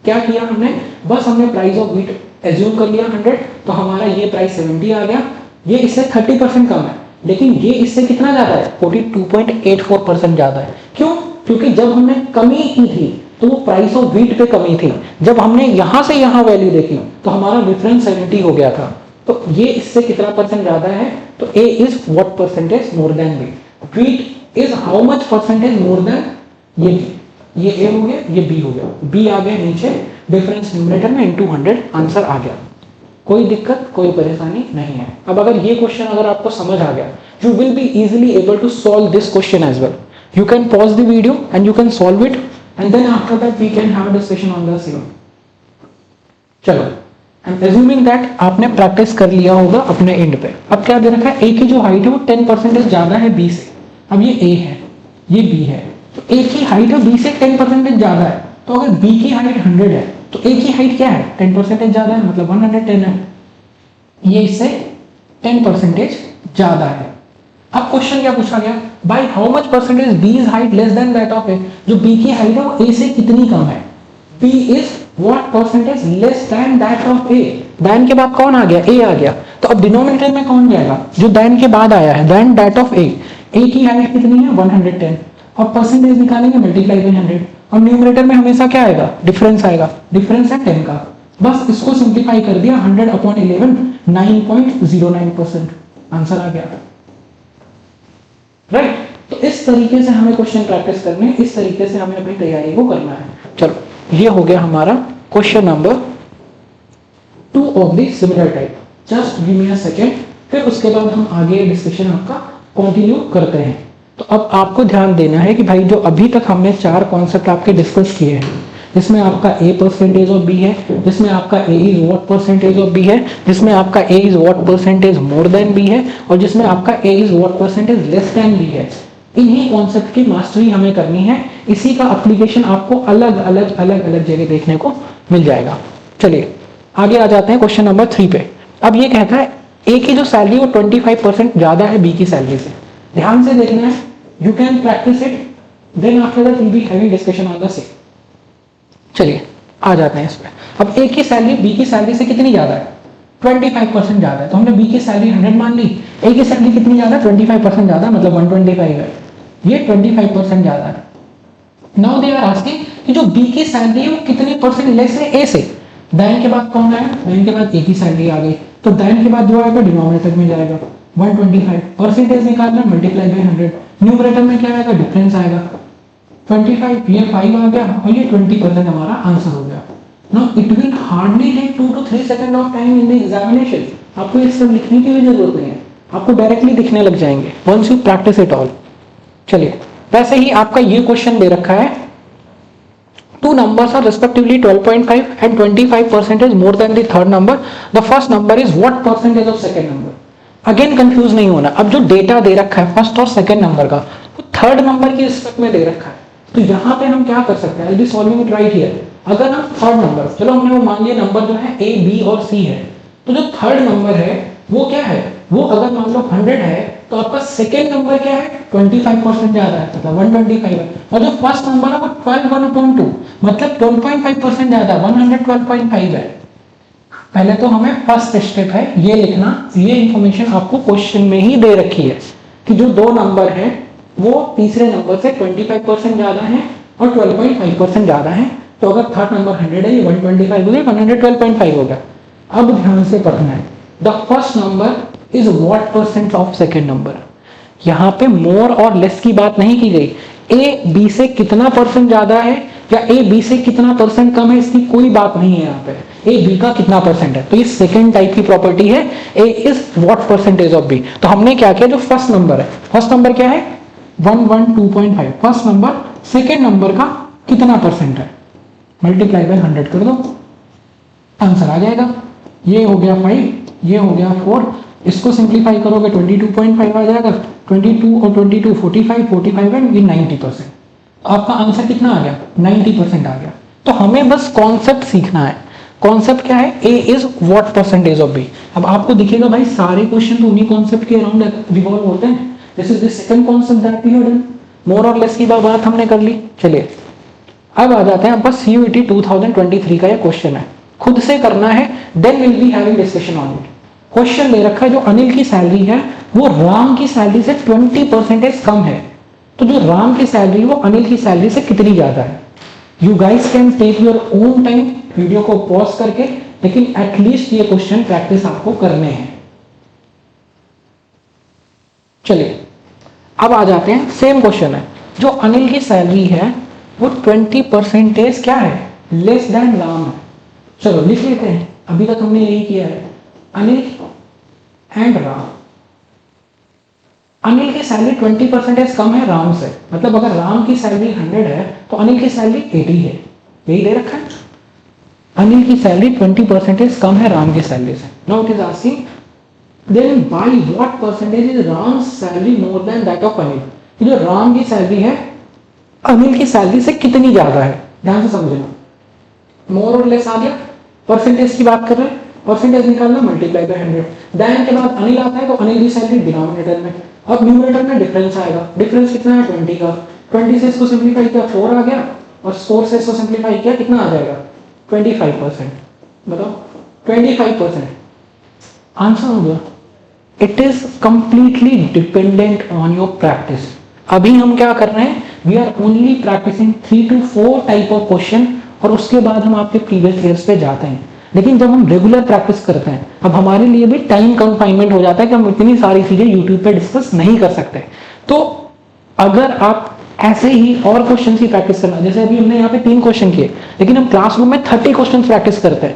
क्या किया हमने? बस हमने प्राइस ऑफ व्हीट एज्यूम कर लिया 100, तो हमारा ये प्राइस 70 आ गया। ये इससे 30% कम है, लेकिन ये इससे कितना ज्यादा है? 42.84% ज्यादा है। क्यों? क्योंकि जब हमने कमी की थी तो वो प्राइस ऑफ व्हीट पे कमी थी, जब हमने यहां से यहां वैल्यू देखी तो हमारा डिफरेंस 70 हो गया था। तो ये इससे कितना परसेंट ज्यादा है? तो A is what percentage more than B. Wheat is how much percentage more than ये ए हो गया, ये बी हो गया, बी आ गया नीचे, डिफरेंस न्यूमरेटर में इनटू 100, आंसर आ गया। कोई दिक्कत कोई परेशानी नहीं है। अब अगर ये क्वेश्चन अगर आपको समझ आ गया, you will be easily able to solve this question as well. You can pause the video and you can solve it, and then after that we can have a discussion on the same. चलो, I'm assuming that आपने practice कर लिया होगा अपने and पे। अब क्या दे रखा है? ए की जो हाइट है वो 10% ज्यादा है बी से। अब ये ए है, ये बी है, तो ए की हाइट है बी से 10% ज्यादा है। तो अगर बी की हाइट 100 है तो ए की हाइट क्या है? 10% ज्यादा है, मतलब 110 है। ये इससे 10% ज्यादा है। अब क्वेश्चन क्या पूछा गया? By how much percentage B is height less than that of A. जो बी की हाइट है वो ए से कितनी कम है? B is what percentage less than that of A. Then के बाद कौन आ गया, ए आ गया, तो अब डिनोमिनेटर में कौन जाएगा, जो देन के बाद आया है, देन दैट ऑफ ए की हाइट कितनी है 110, और परसेंटेज निकालेंगे मल्टीप्लाई बाई 100, और न्यूमरेटर में हमेशा क्या आएगा, डिफरेंस आएगा, डिफरेंस है 10 का, बस इसको सिंप्लीफाई कर दिया 100/11 9.09%, आंसर आ गया, राइट। तो इस तरीके से हमें क्वेश्चन प्रैक्टिस करने, इस तरीके से हमें अपनी तैयारी को करना है। चलो ये हो गया हमारा question number 2 of the similar type. Just give me a second, फिर उसके बाद हम आगे डिस्कशन आपका कंटिन्यू करते हैं। तो अब आपको ध्यान देना है कि भाई जो अभी तक हमने 4 कॉन्सेप्ट आपके डिस्कस किए हैं, जिसमें आपका a परसेंटेज ऑफ b है, जिसमें आपका a is what percentage of b है, जिसमें आपका a is what percentage more then b है, और जिसमें आपका a is what percentage less then b है, इन्हीं कॉन्सेप्ट की मास्टरी हमें करनी है। इसी का एप्लीकेशन आपको अलग अलग जगह देखने को मिल जाएगा। चलिए आगे आ जाते हैं क्वेश्चन नंबर 3 पे। अब ये कहता है ए की जो सैलरी वो 25% ज्यादा है बी की सैलरी से। ध्यान से देखना है, you can practice it, then after that will be having discussion on the same. चलिए आ जाते हैं इस पे। अब ए की सैलरी बी की सैलरी से कितनी ज्यादा है, 25% ज्यादा है, तो हमने बी की सैलरी 100 मान ली, ए की सैलरी कितनी ज्यादा, 25% ज्यादा, मतलब 125 है, ये 25% ज्यादा है। नाउ दे आर आस्किंग कि जो बी की सैलरी है वो कितने परसेंट लेस है ए से। देन के बाद कौन आया, देन के बाद ए की सैलरी आ गई, तो देन के बाद जो आएगा डिनोमिनेटर में जाएगा 125, परसेंटेज निकालना मल्टीप्लाई बाई 100, न्यूमरेटर में क्या आएगा, डिफरेंस आएगा 25, ये 5 आ गया और ये 20% हमारा आंसर हो गया। Now it will hardly take 2 to 3 second of time in the examination. आपको ये सब लिखने की भी जरूरत नहीं है, आपको डायरेक्टली दिखने लग जाएंगे once you practice it all. चलिए वैसे ही आपका ये क्वेश्चन दे रखा है, two numbers are respectively 12.5 and 25% more than the third number. The first number is what percentage of second number? Again confuse नहीं होना। अब जो डेटा दे रखा है फर्स्ट और सेकंड नंबर का, वो थर्ड नंबर की रिस्पेक्ट में दे रखा है, तो यहाँ पे हम क्या कर सकते हैं, सॉल्विंग इट राइट हियर। अगर हम थर्ड नंबर, चलो हमने वो मान लिया नंबर जो है ए बी और सी है, तो जो थर्ड नंबर है वो क्या है, वो अगर मान लो 100 है, तो आपका सेकेंड नंबर क्या है 25% ज्यादा है, मतलब 125 है, और जो फर्स्ट नंबर है वो 12.2 मतलब 12.5% ज्यादा, 112.5 है। पहले तो हमें फर्स्ट स्टेप है ये लिखना, ये इंफॉर्मेशन आपको क्वेश्चन में ही दे रखी है कि जो दो नंबर है वो तीसरे नंबर से 25% ज्यादा है और 12.5% ज्यादा है, तो अगर थर्ड नंबर 100 है, ये 125 हो गया, 112.5 हो गया। अब ध्यान से पढ़ना है, the first number is what percent of second number. यहाँ पे मोर और लेस की बात नहीं की गई, ए बी से कितना परसेंट ज्यादा है या ए बी से कितना परसेंट कम है, इसकी कोई बात नहीं है। यहाँ पे ए बी का कितना परसेंट है, तो ये सेकेंड टाइप की प्रॉपर्टी है, A is what percentage of B. तो हमने क्या किया, जो फर्स्ट नंबर है, फर्स्ट नंबर क्या है 112.5, फर्स्ट नंबर सेकेंड नंबर का कितना परसेंट है, मल्टीप्लाई बाय 100 कर दो, आंसर आ जाएगा। ये हो गया 5, ये हो गया 4, इसको सिंप्लीफाई करोगे 22.5 आ जाएगा, 22 और 22 45, 45 एंड 90%। आपका आंसर कितना आ गया 90% आ गया। तो हमें बस कॉन्सेप्ट सीखना है। कॉन्सेप्ट क्या है, A is what percentage of B. अब आपको दिखेगा भाई सारे क्वेश्चन तो उन्हीं कॉन्सेप्ट के अराउंड रिवॉल्व होते हैं। This is the second concept that we have done, more or less की बात हमने कर ली। चलिए अब आ जाते हैं, आपका CUET 2023 का ये क्वेश्चन है, खुद से करना है, then will be having discussion on it. Question ले रखा है, जो अनिल की सैलरी है वो राम की सैलरी से 20% कम है, तो जो राम की सैलरी वो अनिल की सैलरी से कितनी ज्यादा है। You guys can take your own time video को पॉज करके, लेकिन एटलीस्ट ये क्वेश्चन प्रैक्टिस आपको करने हैं। चलिए अब आ जाते हैं, सेम क्वेश्चन है, जो अनिल की सैलरी है वो 20% क्या है, लेस देन राम है। चलो लिख लेते हैं, अभी तक हमने यही किया है, अनिल एंड राम। अनिल की सैलरी 20% कम है राम से, मतलब अगर राम की सैलरी 100 है तो अनिल की सैलरी 80 है, यही दे रखा है। अनिल की सैलरी 20% कम है राम की सैलरी से। Now it is asking then by what percentage is Ram salary more than that of Anil. जो राम की सैलरी है अनिल की सैलरी से कितनी ज्यादा है, ध्यान से समझना। मोर और लेस आ गया, परसेंटेज की बात कर रहे हैं, परसेंटेज निकालना मल्टीप्लाई बाय 100, देन के बाद अनिल आता है तो अनिल की सैलरी डिनोमिनेटर में, अब न्यूमरेटर में डिफरेंस आएगा, डिफरेंस कितना है 20 का, 20 से इसको सिंप्लीफाई किया 4 आ गया, और 4 से इसको सिंप्लीफाई किया कितना आ जाएगा 25%, बताओ 25%। आंसर हो गया। It is completely dependent on your practice. अभी हम क्या कर रहे हैं, we are only practicing 3 to 4 type of question, और उसके बाद हम आपके प्रीवियस ईयर्स पे जाते हैं। लेकिन जब हम रेगुलर प्रैक्टिस करते हैं, अब हमारे लिए भी टाइम कन्फाइनमेंट हो जाता है कि हम इतनी सारी चीजें यूट्यूब पे डिस्कस नहीं कर सकते। तो अगर आप ऐसे ही और क्वेश्चन की प्रैक्टिस करना, जैसे अभी हमने यहाँ पे 3 क्वेश्चन किए, लेकिन हम क्लासरूम में 30 क्वेश्चन प्रैक्टिस करते हैं।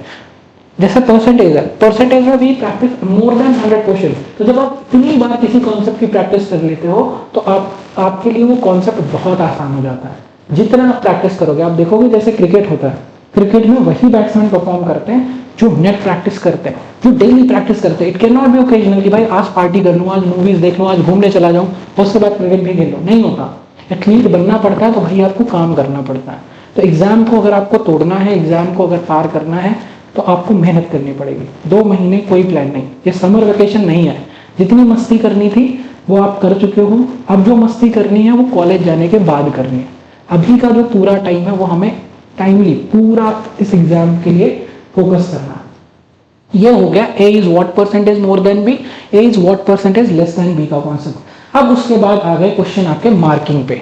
जैसे परसेंटेज है, परसेंटेज में भी प्रैक्टिस मोर देन 100 क्वेश्चन। तो जब आप इतनी बार किसी कॉन्सेप्ट की प्रैक्टिस कर लेते हो, तो आपके लिए वो कॉन्सेप्ट बहुत आसान हो जाता है। जितना आप प्रैक्टिस करोगे, आप देखोगे जैसे क्रिकेट होता है, क्रिकेट में वही बैट्समैन परफॉर्म करते हैं जो नेट प्रैक्टिस करते हैं, जो डेली प्रैक्टिस करते हैं। It can not be occasional कि भाई आज पार्टी कर लूँ, आज मूवीज देख लूँ, आज घूमने चला जाऊँ और उसके बाद क्रिकेट भी खेल लूँ, नहीं होता। एथलीट बनना पड़ता है तो भाई आपको काम करना पड़ता है। तो एग्जाम को अगर आपको तोड़ना है, एग्जाम को अगर पार करना है, तो आपको मेहनत करनी पड़ेगी। 2 महीने कोई प्लान नहीं, ये समर वेकेशन नहीं है। जितनी मस्ती करनी थी वो आप कर चुके हो, अब जो मस्ती करनी है वो कॉलेज जाने के बाद करनी है। अभी का जो पूरा टाइम है वो हमें टाइमली पूरा इस एग्जाम के लिए फोकस करना है। ये हो गया A is what percentage more than B, A is what percentage less than B का कॉन्सेप्ट। अब उसके बाद आ गए क्वेश्चन आपके मार्किंग पे,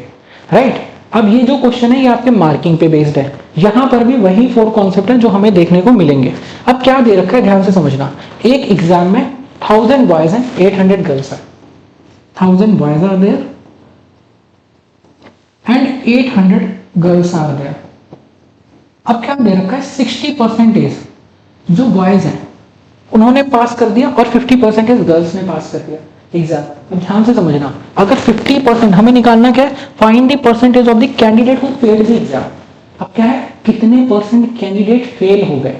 राइट। अब ये जो क्वेश्चन है ये आपके मार्किंग पे बेस्ड है। यहां पर भी वही 4 कॉन्सेप्ट है जो हमें देखने को मिलेंगे। अब क्या दे रखा है, ध्यान से समझना। एक एग्जाम में 1000 बॉयज हैं, 800 गर्ल्स हैं। 1000 boys are there and 800 girls are there. अब क्या दे रखा है, 60% जो बॉयज हैं उन्होंने पास कर दिया और 50% गर्ल्स ने पास कर दिया एग्जाम। अब ध्यान से समझना, अगर 50% हमें निकालना क्या है, find the percentage of the candidate who failed the exam. अब क्या है, कितने परसेंट कैंडिडेट फेल हो गए।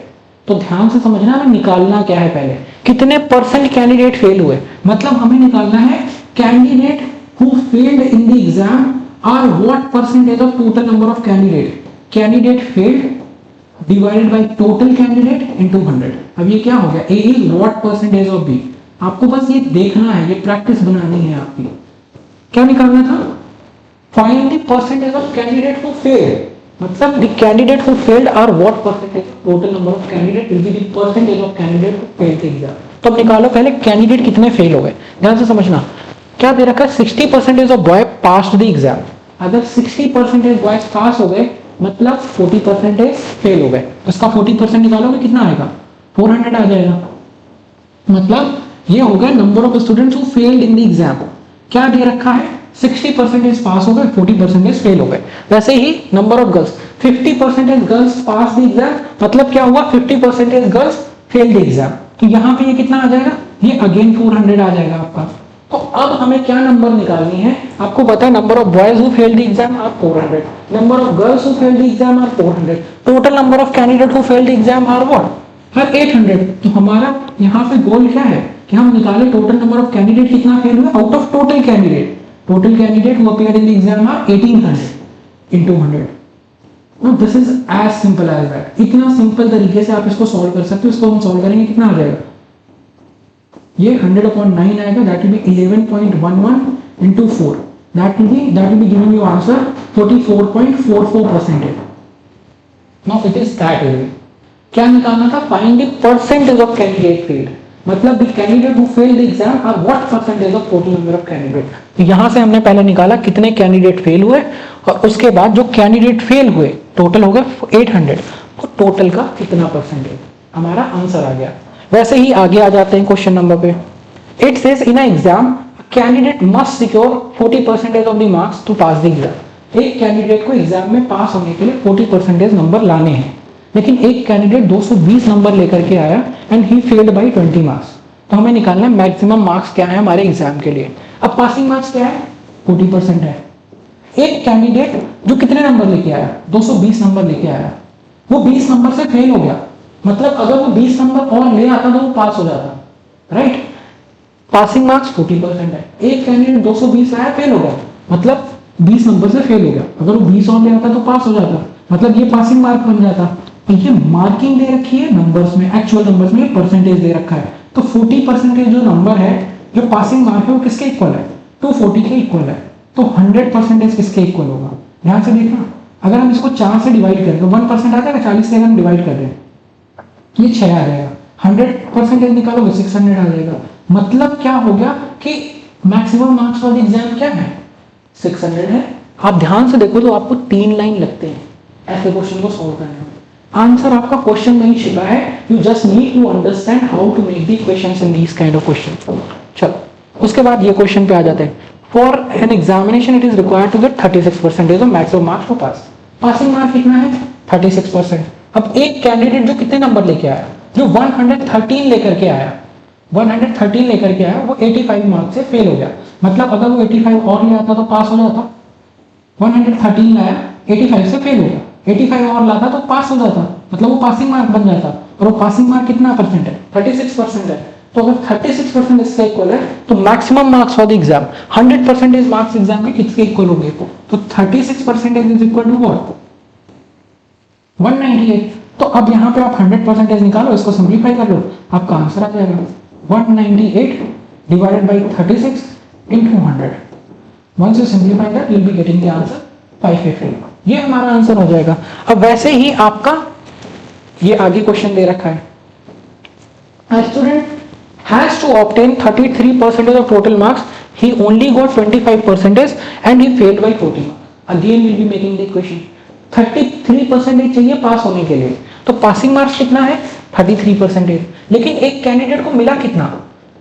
तो ध्यान से समझना, हमें निकालना क्या है, पहले कितने परसेंट कैंडिडेट फेल हुए। मतलब हमें निकालना है candidate who failed in the exam are what percentage of total number of candidate. Candidate failed divided by total candidate into 100। अब ये क्या हो गया, A is what percentage of B. आपको बस ये देखना है, ये प्रैक्टिस बनानी है आपकी। क्या निकालना था, find the percentage of candidate who failed. मतलब the candidate who failed are what percentage total number of candidate will be the percentage of candidate who failed the exam. तो अब निकालो पहले कैंडिडेट कितने फेल हो गए। ध्यान से समझना, क्या दे रखा है, 60% of boy passed the exam. अगर 60% बॉयज पास हो गए मतलब 40% फेल हो गए। इसका 40% निकालोगे कितना आएगा, 400 आ जाएगा। मतलब ये हो गया number of students who failed in the exam. क्या दे रखा है, 60% पास हो गए, 40% फेल हो गए। वैसे ही number of girls, 50% girls pass the exam, मतलब क्या हुआ, 50% गर्ल्स फेल द एग्जाम। तो यहाँ पे ये कितना आ जाएगा, ये अगेन 400 आ जाएगा आपका। तो अब हमें क्या नंबर निकालनी है, आपको पता है number of boys who failed the exam are 400, number of girls who failed the exam are 400, total number of candidate who failed the exam are what, हर 800। तो हमारा यहाँ पे गोल क्या है कि हम निकाले टोटल नंबर ऑफ कैंडिडेट कितना फेल हुआ out of total candidate. Total candidate who appeared in the exam are 1800 into 100। Now this is as simple as that। इतना सिंपल तरीके से आप इसको सॉल्व कर सकते हो। इसको हम सॉल्व करेंगे कितना आ जाएगा, ये 100/9 आएगा, that will be 11.11 into 4, that will be giving you answer 44.44%। Now it is that way। क्या निकालना था, find the percentage of candidate failed, मतलब the candidate who failed the exam are what percentage of total number of candidate. तो यहां से हमने पहले निकाला कितने कैंडिडेट फेल हुए, और उसके बाद जो कैंडिडेट फेल हुए टोटल हो गए 800, तो टोटल का कितना परसेंटेज, हमारा आंसर आ गया। वैसे ही आगे आ जाते हैं क्वेश्चन नंबर पे। It says in a exam candidate must secure 40% of the marks to pass the exam. एक कैंडिडेट को एग्जाम में पास होने के लिए 40% नंबर लाने हैं, लेकिन एक कैंडिडेट 220 नंबर लेकर के आया and he failed by 20 marks. तो हमें निकालना है मैक्सिमम मार्क्स क्या है हमारे एग्जाम के लिए। अब पासिंग मार्क्स क्या है, 40% है। एक कैंडिडेट जो कितने नंबर लेके आया, 220 नंबर लेके आया, वो 20 नंबर से फेल हो गया। मतलब अगर वो 20 नंबर और ले आता तो वो पास हो जाता, राइट। पासिंग मार्क्स 40% है। एक कैंडिडेट 220 आया, फेल हो गया, मतलब 20 नंबर से फेल हो गया। अगर वो 20 और ले आता तो पास हो जाता, मतलब ये पासिंग मार्क बन जाता। तो ये मार्किंग दे रखी है नंबर्स में, एक्चुअल नंबर्स में परसेंटेज दे रखा है। तो 40% जो नंबर है, जो पासिंग मार्क है, वो किसके इक्वल है, 240 के इक्वल है। तो 100% किसके इक्वल होगा, ध्यान से देखना, अगर हम इसको 4 से डिवाइड करें तो 1% आ जाएगा, 40 से अगर हम डिवाइड कर रहे हैं ये 6 आ जाएगा। 100% निकालोगे 600 आ जाएगा। मतलब क्या हो गया कि maximum marks for the exam क्या है, 600 है। आप ध्यान से देखो तो आपको 3 लाइन लगते हैं ऐसे क्वेश्चन को सॉल्व करने में। आंसर आपका क्वेश्चन नहीं छिपा है, you just need to understand how to make the questions in these kind of question. चलो उसके बाद ये क्वेश्चन पे आ जाते हैं। For an examination it is required to get 36% of maximum marks to pass. Passing mark कितना है 36%। अब एक कैंडिडेट जो कितने नंबर लेके आया, जो 113 लेकर के आया, 113 लेकर के आया, वो 85 मार्क्स से फेल हो गया। मतलब अगर वो 85 और ले आता तो पास हो जाता। 113 लाया, 85 से फेल हो गया, 85 और लाता तो पास हो जाता, मतलब वो पासिंग मार्क बन जाता। और वो पासिंग मार्क कितना परसेंट है, 36% है। तो अगर 36% इसका इक्वल है तो maximum marks for the exam 100% marks exam के किसके इक्वल होंगे, तो 36% इज इक्वल टू व्हाट, 198। तो अब यहाँ पे आप 100% निकालो, इसको सिंप्लीफाई कर लो, आपका आंसर आ जाएगा 198 divided by 36 into 100। Once you simplify that you will be getting the answer 550। ये हमारा आंसर हो जाएगा। अब वैसे ही आपका ये आगे क्वेश्चन दे रखा है, a student has to obtain 33% of total marks, he only got 25% and he failed by 40 marks. Again we'll be making the equation, 33% चाहिए पास होने के लिए, तो पासिंग मार्क्स कितना है 33%, लेकिन एक कैंडिडेट को मिला कितना,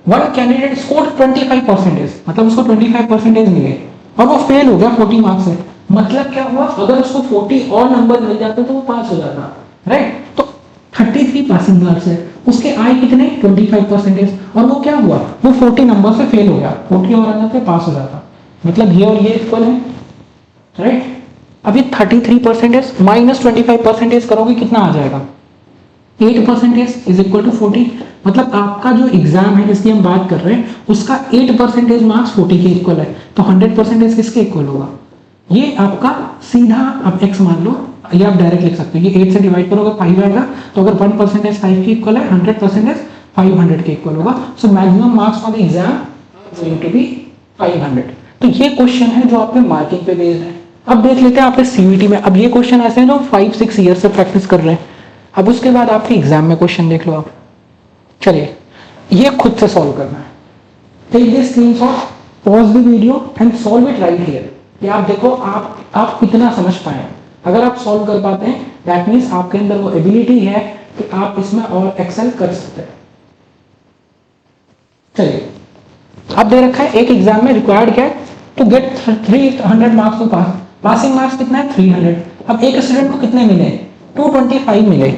वन कैंडिडेट स्कोर्ड 25%, मतलब उसको 25% मिले और वो फेल हो गया 40 मार्क्स से। मतलब क्या हुआ, अगर उसको 40 और नंबर मिल जाते तो वो पास हो जाता, राइट। तो 33 पासिंग मार्क्स है, उसके आए कितने 25%, और वो क्या हुआ, वो 40 नंबर से फेल हो गया, 40 और आ जाते पास हो जाता। मतलब ये और ये इक्वल है, राइट। अब ये 33% माइनस 25% करोगे कितना आ जाएगा, 8% इज इक्वल टू 40। मतलब आपका जो एग्जाम है जिसकी हम बात कर रहे हैं उसका 8% मार्क्स 40 के इक्वल है, तो 100% किसके इक्वल होगा, ये आपका सीधा आप x मान लो, ये आप डायरेक्ट लिख सकते हो, ये 8 से डिवाइड करोगे 5 आएगा, तो अगर 1% 5 के इक्वल है, 100% 500 के इक्वल होगा। So maximum marks for the exam going to be 500। तो ये क्वेश्चन है जो आपके मार्किंग पे बेस्ड है। अब देख लेते हैं आपके सीयूईटी में। अब ये क्वेश्चन ऐसे हैं जो 5-6 ईयर से प्रैक्टिस कर रहे हैं। अब उसके बाद आपके एग्जाम में क्वेश्चन देख लो आप। चलिए ये खुद से सॉल्व करना है। Take this screenshot, pause the video and solve it right here. ये आप देखो आप कितना समझ पाए। अगर आप सॉल्व कर पाते हैं दैट मीन्स आपके अंदर वो एबिलिटी है कि आप इसमें और एक्सेल कर सकते हैं। चलिए अब दे रखा है एक एग्जाम में रिक्वायर्ड क्या है, to get 300 marks to pass. Passing marks कितना है 300। अब एक स्टूडेंट को कितने मिले, 225 मिले,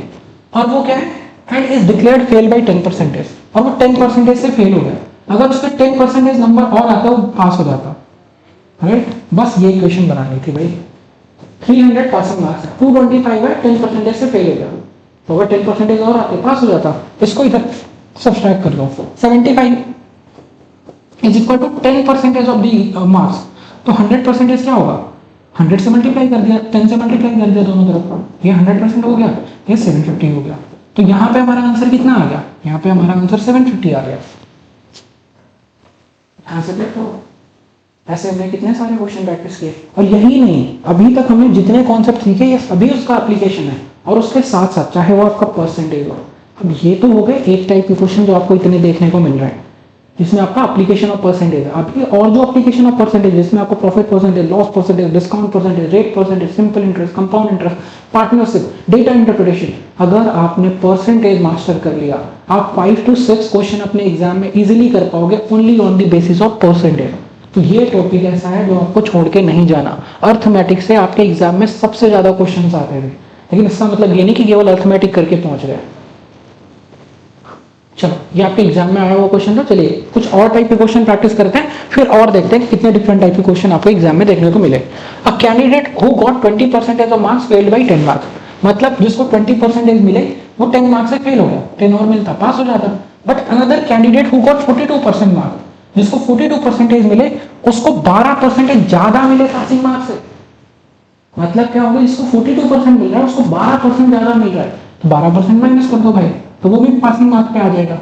और वो क्या है and is declared fail by 10%, और वो 10% से फेल हो गया। अगर उसके 10% नंबर और आता वो पास हो जाता, राइट। बस ये इक्वेशन बनानी थी भाई। 300 पासिंग मार्क्स, 225 है, 10% से फेल हो गया, तो अगर 10% और आते पास हो जाता। इसको इधर सब्सट्रैक्ट कर दो, 75 is equal to 10% of the marks, तो 100% क्या होगा, 100 से मल्टीप्लाई कर दिया, 10 से मल्टीप्लाई कर दिया दोनों तरफ, ये 100% हो गया, ये 750 हो गया। तो यहाँ पे हमारा आंसर कितना आ गया, यहाँ पे हमारा आंसर 750 आ गया। यहाँ से देखो ऐसे हमने कितने सारे क्वेश्चन प्रैक्टिस किए, और यही नहीं, अभी तक हमने जितने कॉन्सेप्ट सीखे ये सभी उसका एप्लीकेशन है, और उसके साथ साथ चाहे वो आपका परसेंटेज हो। अब ये तो हो गए एक टाइप के क्वेश्चन जो आपको इतने देखने को मिल रहे हैं जिसमें आपका एप्लीकेशन ऑफ परसेंटेज है। अभी और जो एप्लीकेशन ऑफ परसेंटेज जिसमें आपको profit percentage, loss percentage, discount percentage, rate percentage, simple interest, compound interest, partnership, data interpretation, अगर आपने परसेंटेज मास्टर कर लिया आप 5 to 6 क्वेश्चन अपने एग्जाम में इजीली कर पाओगे only on the basis of percentage. तो ये टॉपिक ऐसा है जो आपको छोड़ के नहीं जाना। अर्थमेटिक से आपके एग्जाम में सबसे ज्यादा क्वेश्चन आते थे, लेकिन इसका मतलब ये नहीं कि केवल अर्थमेटिक करके पहुंच गए। चलो ये आपके एग्जाम में आया हुआ क्वेश्चन था। चलिए कुछ और टाइप के क्वेश्चन प्रैक्टिस करते हैं, फिर और देखते हैं कितने डिफरेंट टाइप के क्वेश्चन आपको एग्जाम में देखने को मिले। A candidate who got 20% of marks failed by 10 मार्क्स, मतलब जिसको 20% मिले वो 10 मार्क्स से फेल हो गया, 10 और मिलता पास हो जाता। But another candidate who got 42% marks, जिसको 42% मिले उसको 12% ज्यादा मिले पासिंग मार्क्स से। मतलब क्या होगा, जिसको 42% मिल रहा है उसको 12% ज्यादा मिल रहा है, तो 12% माइनस कर दो भाई, तो वो भी पासिंग मार्क्स पे आ जाएगा।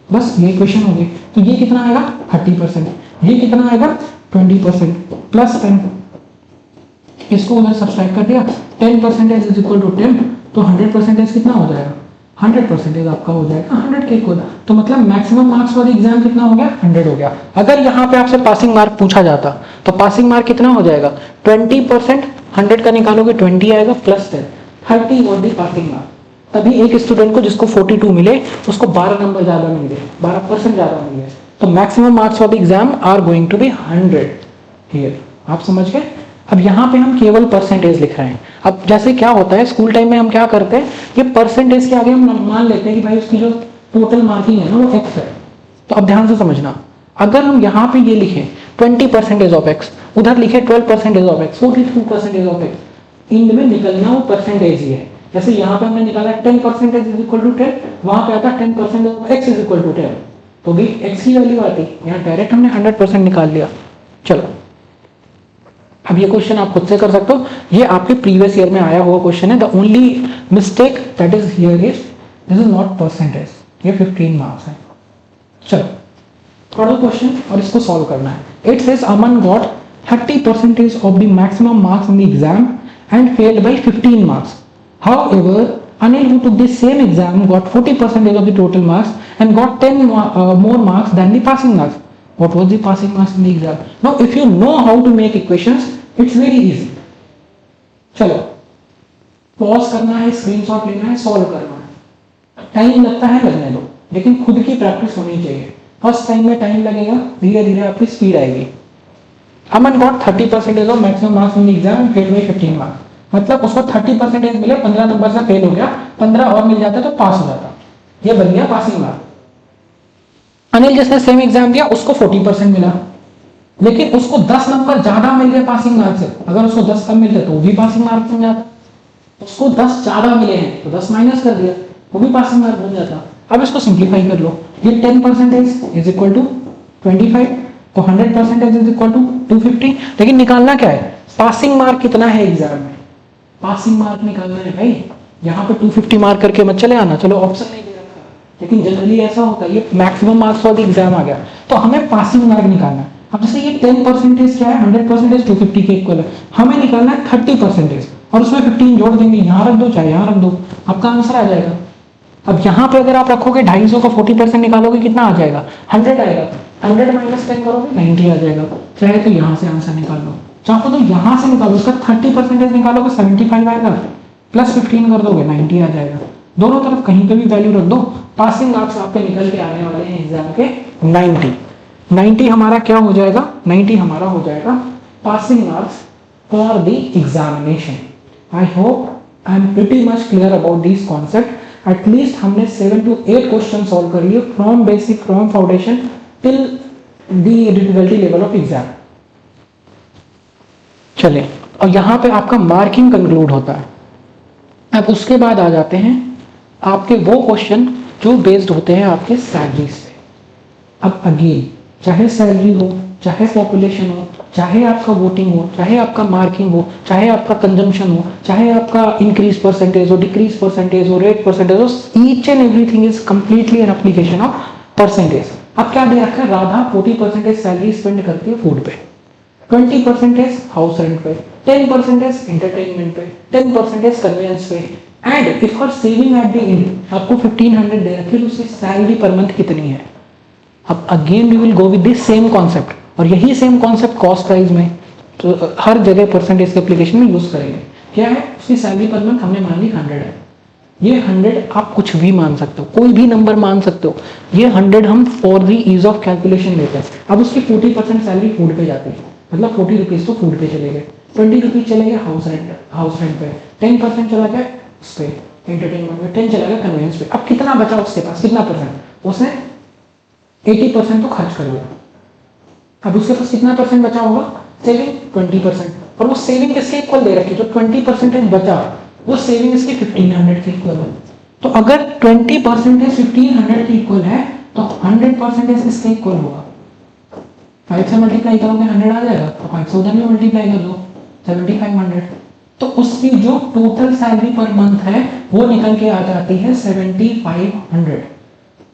बस ये क्वेश्चन हो गई। तो ये कितना आएगा 30%, ये कितना आएगा 20% प्लस 10, इसको उधर सब्सट्रैक्ट कर दिया, 10% इज इक्वल टू 10, तो 100% कितना हो जाएगा, 100% आपका हो जाएगा 100 के इक्वल। तो मतलब मैक्सिमम मार्क्स वाली एग्जाम कितना हो गया, 100 हो गया। अगर यहाँ पे आपसे पासिंग मार्क पूछा जाता तो पासिंग मार्क कितना हो जाएगा, 20%, 100 का निकालोगे 20 आएगा plus 10, 30 what the passing mark. तभी एक स्टूडेंट को जिसको 42 मिले उसको 12 नंबर ज्यादा मिल गए, 12% ज्यादा मिल गए। तो maximum marks for the exam are going to be 100 here. आप समझ गए। अब यहाँ पे हम केवल परसेंटेज लिख रहे हैं। अब जैसे क्या होता है स्कूल टाइम में हम क्या करते हैं, ये परसेंटेज के आगे हम मान लेते हैं कि भाई उसकी जो टोटल मार्किंग है ना वो x है। तो अब ध्यान से समझना, अगर हम यहाँ पे ये लिखे 20% ऑफ x, उधर लिखे 12% ऑफ x, 42% ऑफ x, इनमें निकलना वो परसेंटेज ही है। जैसे यहाँ पे हमने निकाला 10% इज इक्वल टू 10, वहां पे आता 10% of x is equal to 10, तो भी x की वैल्यू आती, यहाँ डायरेक्ट हमने 100% निकाल लिया। चलो अब ये क्वेश्चन आप खुद से कर सकते हो, ये आपके प्रीवियस ईयर में आया हुआ क्वेश्चन है। The only mistake that is here is this is not percentage, ये 15 मार्क्स है। चलो पढ़ो क्वेश्चन और इसको सॉल्व करना है। It says Aman got 30% of the maximum marks in the exam and failed by 15 marks. However, Anil, who took the same exam, got 40% of the total marks and got 10 more marks than the passing marks. What was the passing marks in the exam? Now, if you know how to make equations, it's very easy. चलो pause करना है, screenshot लेना है, solve करना है। Time लगता है लगने दो, लेकिन खुद की प्रैक्टिस होनी चाहिए। फर्स्ट टाइम में टाइम लगेगा, धीरे धीरे आपकी स्पीड आएगी। Aman got 30% of maximum marks in the exam and failed by 15 marks. मतलब उसको 30% मिले, 15 नंबर से फेल हो गया, 15 और मिल जाता तो पास हो जाता, ये बन गया पासिंग मार्क। अनिल जिसने सेम एग्जाम दिया उसको 40% मिला, लेकिन उसको 10 नंबर ज्यादा मिल गए पासिंग मार्क से। अगर उसको 10 कम मिलते तो वो भी पासिंग मार्क बन जाता। उसको 10 ज्यादा मिले हैं तो 10 माइनस कर दिया, वो भी पासिंग मार्क बन जाता। अब इसको सिंप्लीफाई कर लो, ये 10% इज इक्वल टू 25, तो 100% इज इक्वल टू 250। लेकिन निकालना क्या है, पासिंग मार्क कितना है एग्जाम में, पासिंग मार्क निकालना है भाई। यहाँ पे 250 मार्क करके मत चले आना, चलो ऑप्शन नहीं दे रखा, लेकिन जनरली ऐसा होता है, ये मैक्सिमम मार्क्स वाली एग्जाम आ गया तो हमें पासिंग मार्क निकालना है। अब जैसे ये 10% क्या है, 100% 250 के इक्वल है, हमें निकालना है 30% और उसमें 15 जोड़ देंगे, यहाँ रख दो चाहे यहाँ रख दो, आपका आंसर आ जाएगा। अब यहाँ पे अगर आप रखोगे 250 का 40% निकालोगे कितना आ जाएगा, 100 आएगा। 100 माइनस 10 करोगे 90 आ जाएगा। चाहे तो यहाँ से आंसर निकाल लो, चाहो तो यहाँ से निकालो, उसका 30% निकालोगे 75 आएगा, प्लस 15 कर दोगे 90 आ जाएगा। दोनों तरफ कहीं पे भी वैल्यू रख दो, पासिंग मार्क्स आपके निकल के आने वाले हैं एग्जाम के 90 हमारा क्या हो जाएगा, 90 हमारा हो जाएगा passing marks for the examination. I hope I am pretty much clear about this concept. At least हमने 7 to 8 क्वेश्चन सॉल्व कर लिए from basic, from foundation till the difficulty level of exam. चले और यहाँ पे आपका मार्किंग कंक्लूड होता है। अब उसके बाद आ जाते हैं आपके वो क्वेश्चन जो बेस्ड होते हैं आपके सैलरीज पे। अब अगेन चाहे सैलरी हो, चाहे पॉपुलेशन हो, चाहे आपका वोटिंग हो, चाहे आपका मार्किंग हो, चाहे आपका कंजम्पशन हो, चाहे आपका इंक्रीज परसेंटेज हो, डिक्रीज परसेंटेज हो, रेट परसेंटेज हो, each and everything is completely an application of percentage. अब क्या दे रखा है, राधा 40% सैलरी स्पेंड करती है फूड पे, 20% हाउस रेंट पे, 10% एंटरटेनमेंट पे, 10% कन्वेंस पे, and if her saving at the end आपको 1500 दे रखी है, तो उसकी सैलरी पर मंथ कितनी है। अब again we will go with this same concept, और यही सेम कॉन्सेप्ट कॉस्ट प्राइस में तो हर जगह परसेंटेज के एप्लीकेशन में यूज करेंगे। क्या है, उसकी सैलरी पर मंथ हमने मान ली 100 है। ये 100 आप कुछ भी मान सकते हो, कोई भी नंबर मान सकते हो। ये 100 हम for the ease of calculation लेते हैं। अब उसकी 40% सैलरी फूड पे जाती है, मतलब 40 रुपीज तो फूड पे चले गए, 20 रुपीज चले गए हाउस रेंट पे, 10% चला गया उस पे एंटरटेनमेंट में, 10 चला गया कन्वेंस पे। अब कितना बचा उसके पास, कितना परसेंट, उसने 80% तो खर्च कर दिया। अब उसके पास कितना परसेंट बचा होगा, सेविंग 20%, और वो सेविंग किसके इक्वल दे रखी, जो 20% बचा वो सेविंग इसके 1500 के इक्वल है। तो अगर 20% 1500 के इक्वल है तो 100% किसके इक्वल होगा, 5 से मल्टीप्लाई करोगे 100 आ जाएगा, तो 5 से उधर में मल्टीप्लाई कर लो 7500, तो उसकी जो टोटल सैलरी पर मंथ है वो निकल के आ जाती है 7500,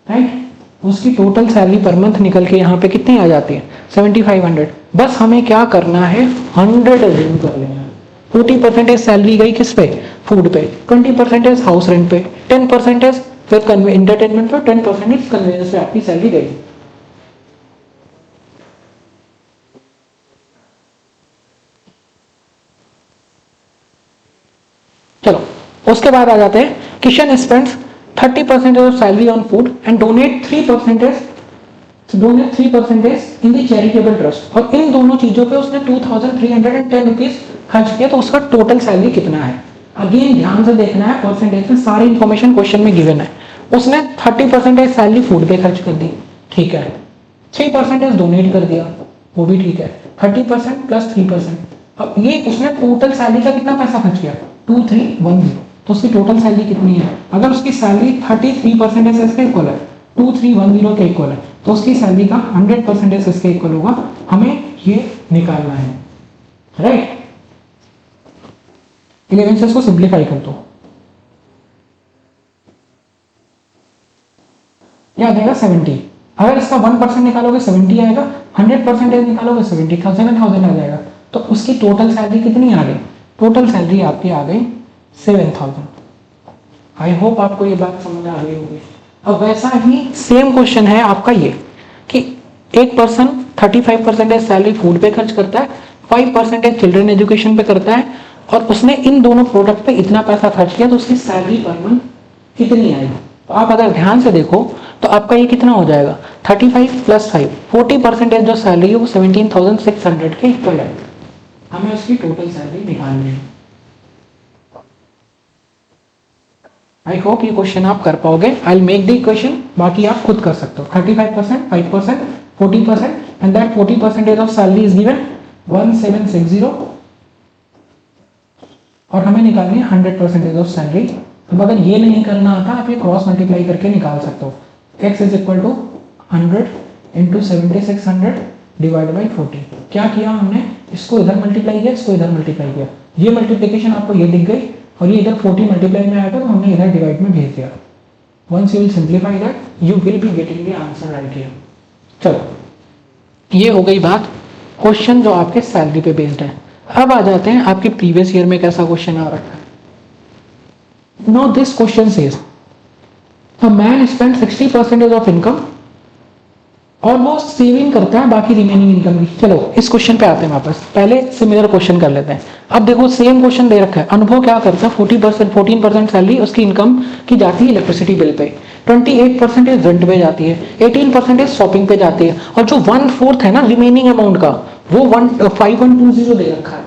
राइट। उसकी टोटल सैलरी पर मंथ निकल के यहाँ पे कितनी आ जाती है 7500। बस हमें क्या करना है, 100 अज्यूम कर लेना है। 40% सैलरी गई किस पे, फूड पे, 20% हाउस रेंट पे, 10% फिर एंटरटेनमेंट पे, 10% कन्वेंस पे आपकी सैलरी गई। चलो उसके बाद आ जाते हैं, Kishan spends 30% of salary on food and donate 3% in the charitable trust. और इन दोनों चीजों पे उसने 2310 रुपीज खर्च किया, तो उसका टोटल सैलरी कितना है। अगेन ध्यान से देखना है, परसेंटेज में सारी इंफॉर्मेशन क्वेश्चन में गिवन है। उसने 30% सैलरी फूड पे खर्च कर दी, ठीक है, 3% डोनेट कर दिया, वो भी ठीक है, 30% प्लस 3%। अब ये उसने टोटल सैलरी का कितना पैसा खर्च किया, 2310, तो उसकी टोटल सैलरी कितनी है। अगर उसकी सैलरी 33% इसके इक्वल है, 2310 के इक्वल है, तो उसकी सैलरी का 100% इसके इक्वल होगा। हमें ये निकालना है, राइट। 11 से इसको सिंप्लीफाई कर दो, क्या आ जाएगा 70। अगर इसका 1% निकालोगे 70 आएगा, 100% निकालोगे 70,000 1000 आ जाएगा। तो उसकी टोटल सैलरी कितनी आ गई, टोटल सैलरी आपकी आ गई 7000। आई होप आपको ये बात समझ आ गई होगी। अब वैसा ही सेम क्वेश्चन है आपका ये, कि एक पर्सन 35% सैलरी फूड पे खर्च करता है, 5% चिल्ड्रन एजुकेशन पे करता है, और उसने इन दोनों प्रोडक्ट पे इतना पैसा खर्च किया, तो उसकी सैलरी पर मंथ कितनी आएगी। तो आप अगर ध्यान से देखो तो आपका ये कितना हो जाएगा, 35 प्लस 5, 40% जो सैलरी है वो 17,600 के इक्वल है। हमें उसकी टोटल सैलरी निकालनी है। आई होप ये क्वेश्चन आप कर पाओगे। I will make the equation, बाकी आप खुद कर सकते हो। 35%, 5%, 40%, and that 40% of salary is given 1760, और हमें निकालनी है 100% ऑफ सैलरी। अब अगर ये नहीं करना आता, आप ये क्रॉस मल्टीप्लाई करके निकाल सकते हो। x is equal to 100 into 7600 divide by 40। क्या किया हमने, इसको इधर मल्टीप्लाई किया, इसको इधर मल्टीप्लाई किया, ये मल्टीप्लिकेशन आपको ये दिख गई, और ये इधर 40 मल्टीप्लाई में आएगा, तो हमने इधर डिवाइड में भेज दिया। Once you will simplify that, you will be getting the answer right here. चलो ये हो गई बात क्वेश्चन जो आपके सैलरी पे बेस्ड है। अब आ जाते हैं आपके प्रीवियस ईयर में कैसा क्वेश्चन आ रखा है। Now this question says a man spent 60% of income, और वो सेविंग करता है बाकी रिमेनिंग इनकम की। चलो इस क्वेश्चन पे आते हैं वापस, पहले सिमिलर क्वेश्चन कर लेते हैं। अब देखो सेम क्वेश्चन दे रखा है, अनुभव क्या करता है, 14% सैलरी उसकी इनकम की जाती है इलेक्ट्रिसिटी बिल पे, 28% रेंट पे जाती है, 18% शॉपिंग पे जाती है, और जो 1/4 है ना रिमेनिंग अमाउंट का, वो 5120 दे रखा है,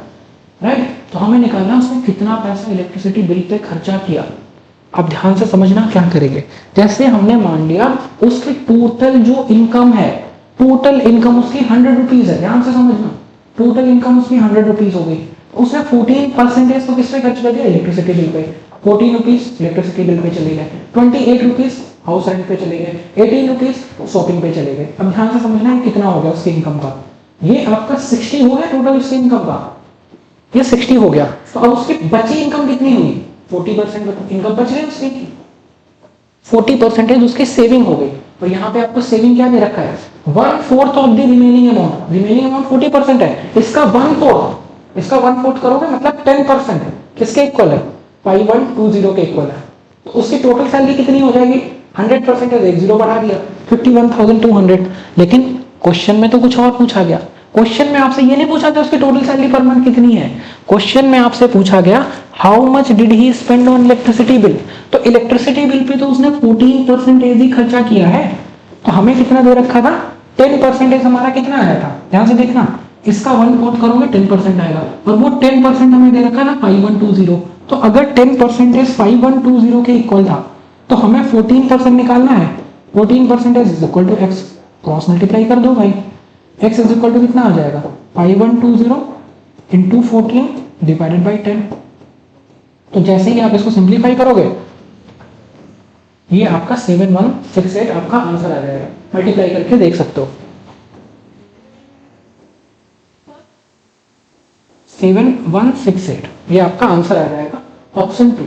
राइट। तो हमें निकालना उसने कितना पैसा इलेक्ट्रिसिटी बिल पे खर्चा किया। अब ध्यान से समझना क्या करेंगे। जैसे हमने मान लिया उसकी टोटल जो इनकम है, टोटल इनकम उसकी 100 रुपीज है, ध्यान से समझना, टोटल इनकम उसकी 100 रुपीज हो गई। उसने 14% तो किस पे खर्च कर दिया, electricity bill pay, 14 rupees electricity bill pay चले गए, 28 रुपीज हाउस रेंट पे चले गए, 18 रुपीज शॉपिंग पे चले गए। अब ध्यान से समझना है कितना हो गया उसकी इनकम का, ये आपका 60 हो गया टोटल उसकी इनकम का, ये 60 हो गया। तो अब उसकी बची इनकम कितनी हुई, 40% इनकम बच गई उसकी, 40% उसकी सेविंग हो गई। और यहाँ पे आपको सेविंग क्या दे रखा है, 1/4 of the remaining amount. Remaining amount 40% है, इसका 1/4 करोगे मतलब 10% है, किसके इक्वल है, 5120 के इक्वल है। तो उसकी टोटल सैलरी कितनी हो जाएगी, 100% है, एक जीरो बढ़ा दिया, 51,200। लेकिन क्वेश्चन में तो कुछ और पूछा गया। क्वेश्चन में आपसे ये नहीं पूछा गया उसकी टोटल सैलरी पर मंथ कितनी है, क्वेश्चन में आपसे पूछा गया how much did he spend on electricity bill. तो इलेक्ट्रिसिटी बिल पे तो उसने 14% ही खर्चा किया है, तो हमें कितना दे रखा था, 10% हमारा कितना आया था, ध्यान से देखना, इसका 1/4 करोगे 10% आएगा, और वो 10% हमें दे रखा ना 5120। तो अगर 10% 5120 के इक्वल था, तो हमें 14% निकालना है, 14% is equal to x, cross multiply कर दो भाई, x इज इक्वल टू कितना आ जाएगा, 5120 इंटू 14 डिवाइडेड बाई 10। तो जैसे ही आप इसको सिंप्लीफाई करोगे, ये आपका 7168 आपका आंसर आ जाएगा। मल्टीप्लाई करके देख सकते हो, 7168 ये आपका आंसर आ जाएगा ऑप्शन 2।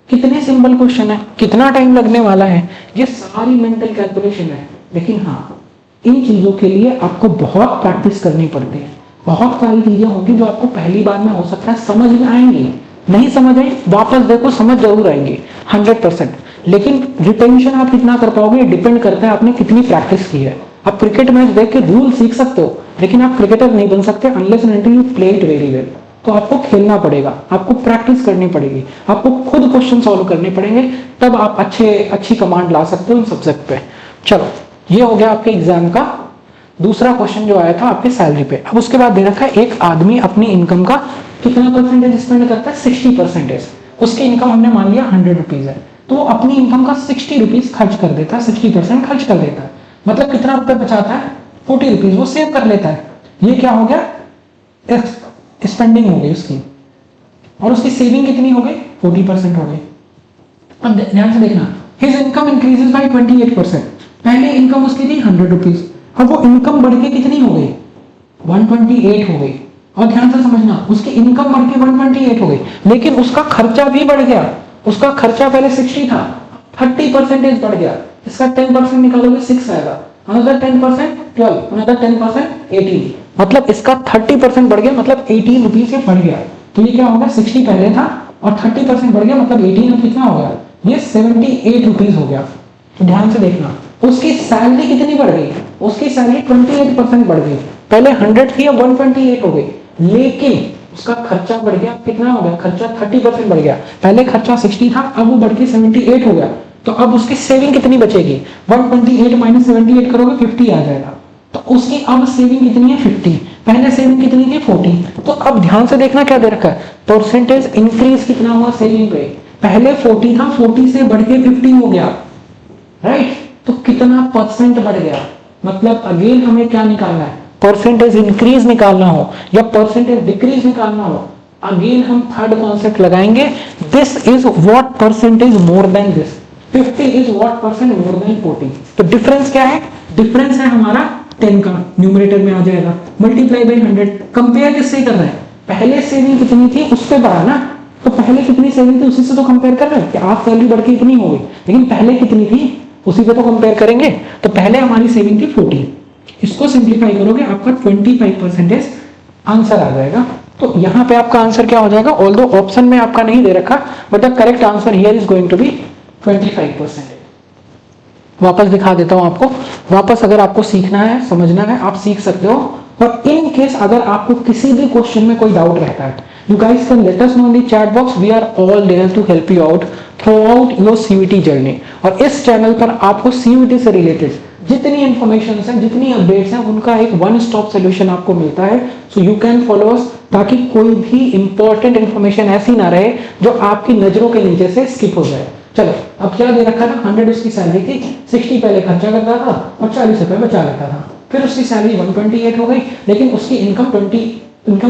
कितने सिंपल क्वेश्चन है, कितना टाइम लगने वाला है, ये सारी मेंटल कैलकुलेशन है। लेकिन हाँ, इन चीजों के लिए आपको बहुत प्रैक्टिस करनी पड़ती है। बहुत सारी चीजें होंगी जो आपको पहली बार में हो सकता है समझ में आएंगी, नहीं समझ आई वापस देखो समझ जरूर आएंगी 100%। लेकिन रिटेंशन आप कितना कर पाओगे डिपेंड करता है आपने कितनी प्रैक्टिस की है। आप क्रिकेट मैच देख के रूल सीख सकते हो, लेकिन आप क्रिकेटर नहीं बन सकते unless and until you play it very well. तो आपको खेलना पड़ेगा, आपको प्रैक्टिस करनी पड़ेगी, आपको खुद क्वेश्चन सॉल्व करने पड़ेंगे, तब आप अच्छी कमांड ला सकते हो इन सब्जेक्ट पे। चलो, ये हो गया आपके एग्जाम का दूसरा क्वेश्चन जो आया था आपके सैलरी पे। अब उसके बाद दे रखा है एक आदमी अपनी इनकम का कितना परसेंटेज स्पेंड करता है, 60%। उसकी इनकम हमने मान लिया 100 रुपीज है, तो वो अपनी इनकम का 60 रुपीज खर्च कर देता है, 60% खर्च कर देता है। मतलब कितना रुपए बचाता है, 40 रुपीज वो सेव कर लेता है। ये क्या हो गया, स्पेंडिंग हो गई उसकी, और उसकी सेविंग कितनी हो गई, 40% हो गई। अब ध्यान से देखना, हिज इनकम इंक्रीजेस बाय 28%। पहले इनकम उसकी थी 100 रुपीज, अब वो इनकम बढ़ के कितनी हो गई, 128 हो गई। और ध्यान से समझना, उसकी इनकम बढ़ के 128 हो गई, लेकिन उसका खर्चा भी बढ़ गया। उसका खर्चा पहले 60 था, 30% बढ़ गया। इसका 10% निकालोगे 6 आएगा, अनदर 10% 12, अनदर 10% 18। मतलब इसका 30% बढ़ गया, मतलब 18 रुपीज से बढ़ गया। तो ये क्या होगा, 60 पहले था और 30% बढ़ गया, मतलब 18 में कितना हो गया, ये 78 रुपीज हो गया। तो ध्यान से देखना, उसकी सैलरी कितनी बढ़ गई, उसकी सैलरी 28% बढ़ गई। पहले 100 थी, अब 128 हो गई, लेकिन उसका खर्चा बढ़ गया, कितना हो गया, खर्चा 30% बढ़ गया। पहले खर्चा 60 था, अब वो बढ़ के 78 हो गया। तो अब उसकी सेविंग कितनी बचेगी, 128 माइनस 78 करोगे 50 आ जाएगा। तो उसकी अब सेविंग कितनी है, 50। पहले सेविंग कितनी थी, 40। तो अब ध्यान से देखना क्या दे रखा है, परसेंटेज इंक्रीज कितना हुआ सेविंग पे। पहले 40 था, 40 से बढ़ के 50 हो गया, राइट। तो कितना परसेंट बढ़ गया, मतलब अगेन हमें क्या निकालना है, परसेंटेज इंक्रीज निकालना हो या परसेंटेज डिक्रीज निकालना हो, अगेन हम थर्ड कॉन्सेप्ट लगाएंगे, this is what percentage more then this, 50 is what percent more than 40। तो डिफरेंस क्या है, डिफरेंस है हमारा 10 का, न्यूमरेटर में आ जाएगा, मल्टीप्लाई बाई 100। कंपेयर किससे कर रहे हैं, पहले सेविंग कितनी थी उस पे बढ़ा ना, तो पहले कितनी सेविंग थी उसी से तो कंपेयर कर रहे हैं कि आप सैलरी बढ़ के इतनी हो गई, लेकिन पहले कितनी थी उसी पे तो कंपेयर करेंगे। तो पहले हमारी सेविंग थी 40, इसको सिंप्लीफाई करोगे आपका 25% आंसर आ जाएगा। तो यहाँ पे आपका आंसर क्या हो जाएगा, ऑल्दो ऑप्शन में आपका नहीं दे रखा, but the correct answer here is going to be 25%। वापस दिखा देता हूं आपको, वापस अगर आपको सीखना है समझना है आप सीख सकते हो। और इन केस अगर आपको किसी भी क्वेश्चन में कोई डाउट रहता है, you guys can let us know in the chat box, we are all there to help you out throughout your CUET journey. और इस चैनल पर आपको सीयूईटी से रिलेटेड जितनी इंफॉर्मेशन है, जितनी अपडेट्स हैं, उनका एक वन स्टॉप सोल्यूशन आपको मिलता है। So you can follow us, ताकि कोई भी इंपॉर्टेंट इंफॉर्मेशन ऐसी ना रहे जो आपकी नजरों के नीचे से स्किप हो जाए। चलो, अब क्या दे रखा था, 100 उसकी सैलरी थी, 60 पहले खर्चा करता था और 40 रुपए बचा लेता था। फिर उसकी सैलरी 128 हो गई, लेकिन उसकी इनकम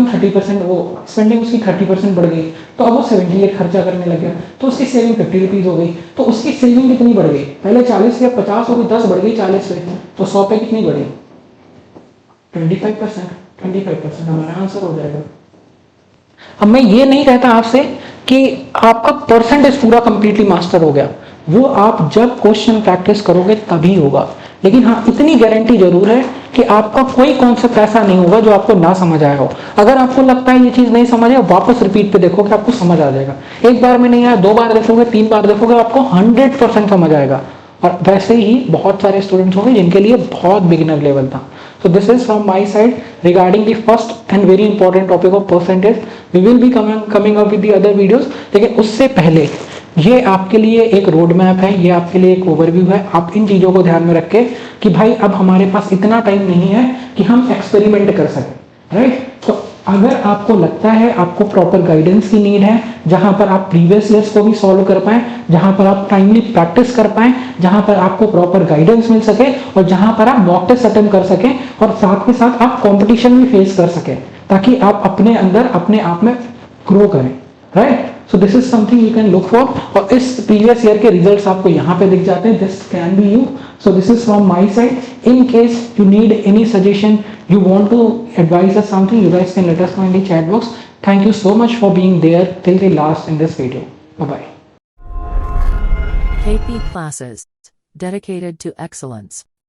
30%, वो स्पेंडिंग उसकी 30% बढ़ गई, तो अब वो 78 खर्चा करने लग गया, तो उसकी सेविंग 50 रुपीज हो गई। तो उसकी सेविंग कितनी बढ़ गई, पहले 40 से 50 हो गई, 10 बढ़ गई 40 पे, तो 100 पे कितनी बढ़ी, 25% हमारा आंसर हो जाएगा। अब मैं ये नहीं कहता आपसे कि आपका परसेंटेज पूरा कंप्लीटली मास्टर हो गया, वो आप जब क्वेश्चन प्रैक्टिस करोगे तभी होगा। लेकिन हाँ, इतनी गारंटी जरूर है कि आपका कोई कॉन्सेप्ट ऐसा नहीं होगा जो आपको ना समझ आया हो। अगर आपको लगता है ये चीज नहीं समझ है, वापस रिपीट पे देखोगे आपको समझ आ जाएगा। एक बार में नहीं आया, 2 बार देखोगे, 3 बार देखोगे, आपको 100% समझ आएगा। और वैसे ही बहुत सारे स्टूडेंट्स होंगे जिनके लिए बहुत बिगिनर लेवल था। So this is from my side regarding the first and very important topic of percentage. We will be coming up with the other videos. लेकिन उससे पहले ये आपके लिए एक रोड मैप है, ये आपके लिए एक ओवरव्यू है। आप इन चीजों को ध्यान में रख के कि भाई अब हमारे पास इतना टाइम नहीं है कि हम एक्सपेरिमेंट कर सकें, राइट। तो अगर आपको लगता है आपको प्रॉपर गाइडेंस की नीड है, जहां पर आप प्रीवियस ईयर्स को भी सॉल्व कर पाए, जहां पर आप टाइमली प्रैक्टिस कर पाए, जहां पर आपको प्रॉपर गाइडेंस मिल सके और जहां पर आप मॉक टेस्ट अटेम्प्ट कर सकें और साथ के साथ आप कंपटीशन भी फेस कर सकें, ताकि आप अपने अंदर अपने आप में ग्रो करें, right. So this is something you can look for. और इस प्रीवियस ईयर के रिजल्ट्स आपको यहाँ पे दिख जाते हैं, this can be you. So this is from my side. In case you need any suggestion, you want to advise us something, you guys can let us know in the chat box. Thank you so much for being there till the last in this video. Bye bye. KP Classes, dedicated to excellence.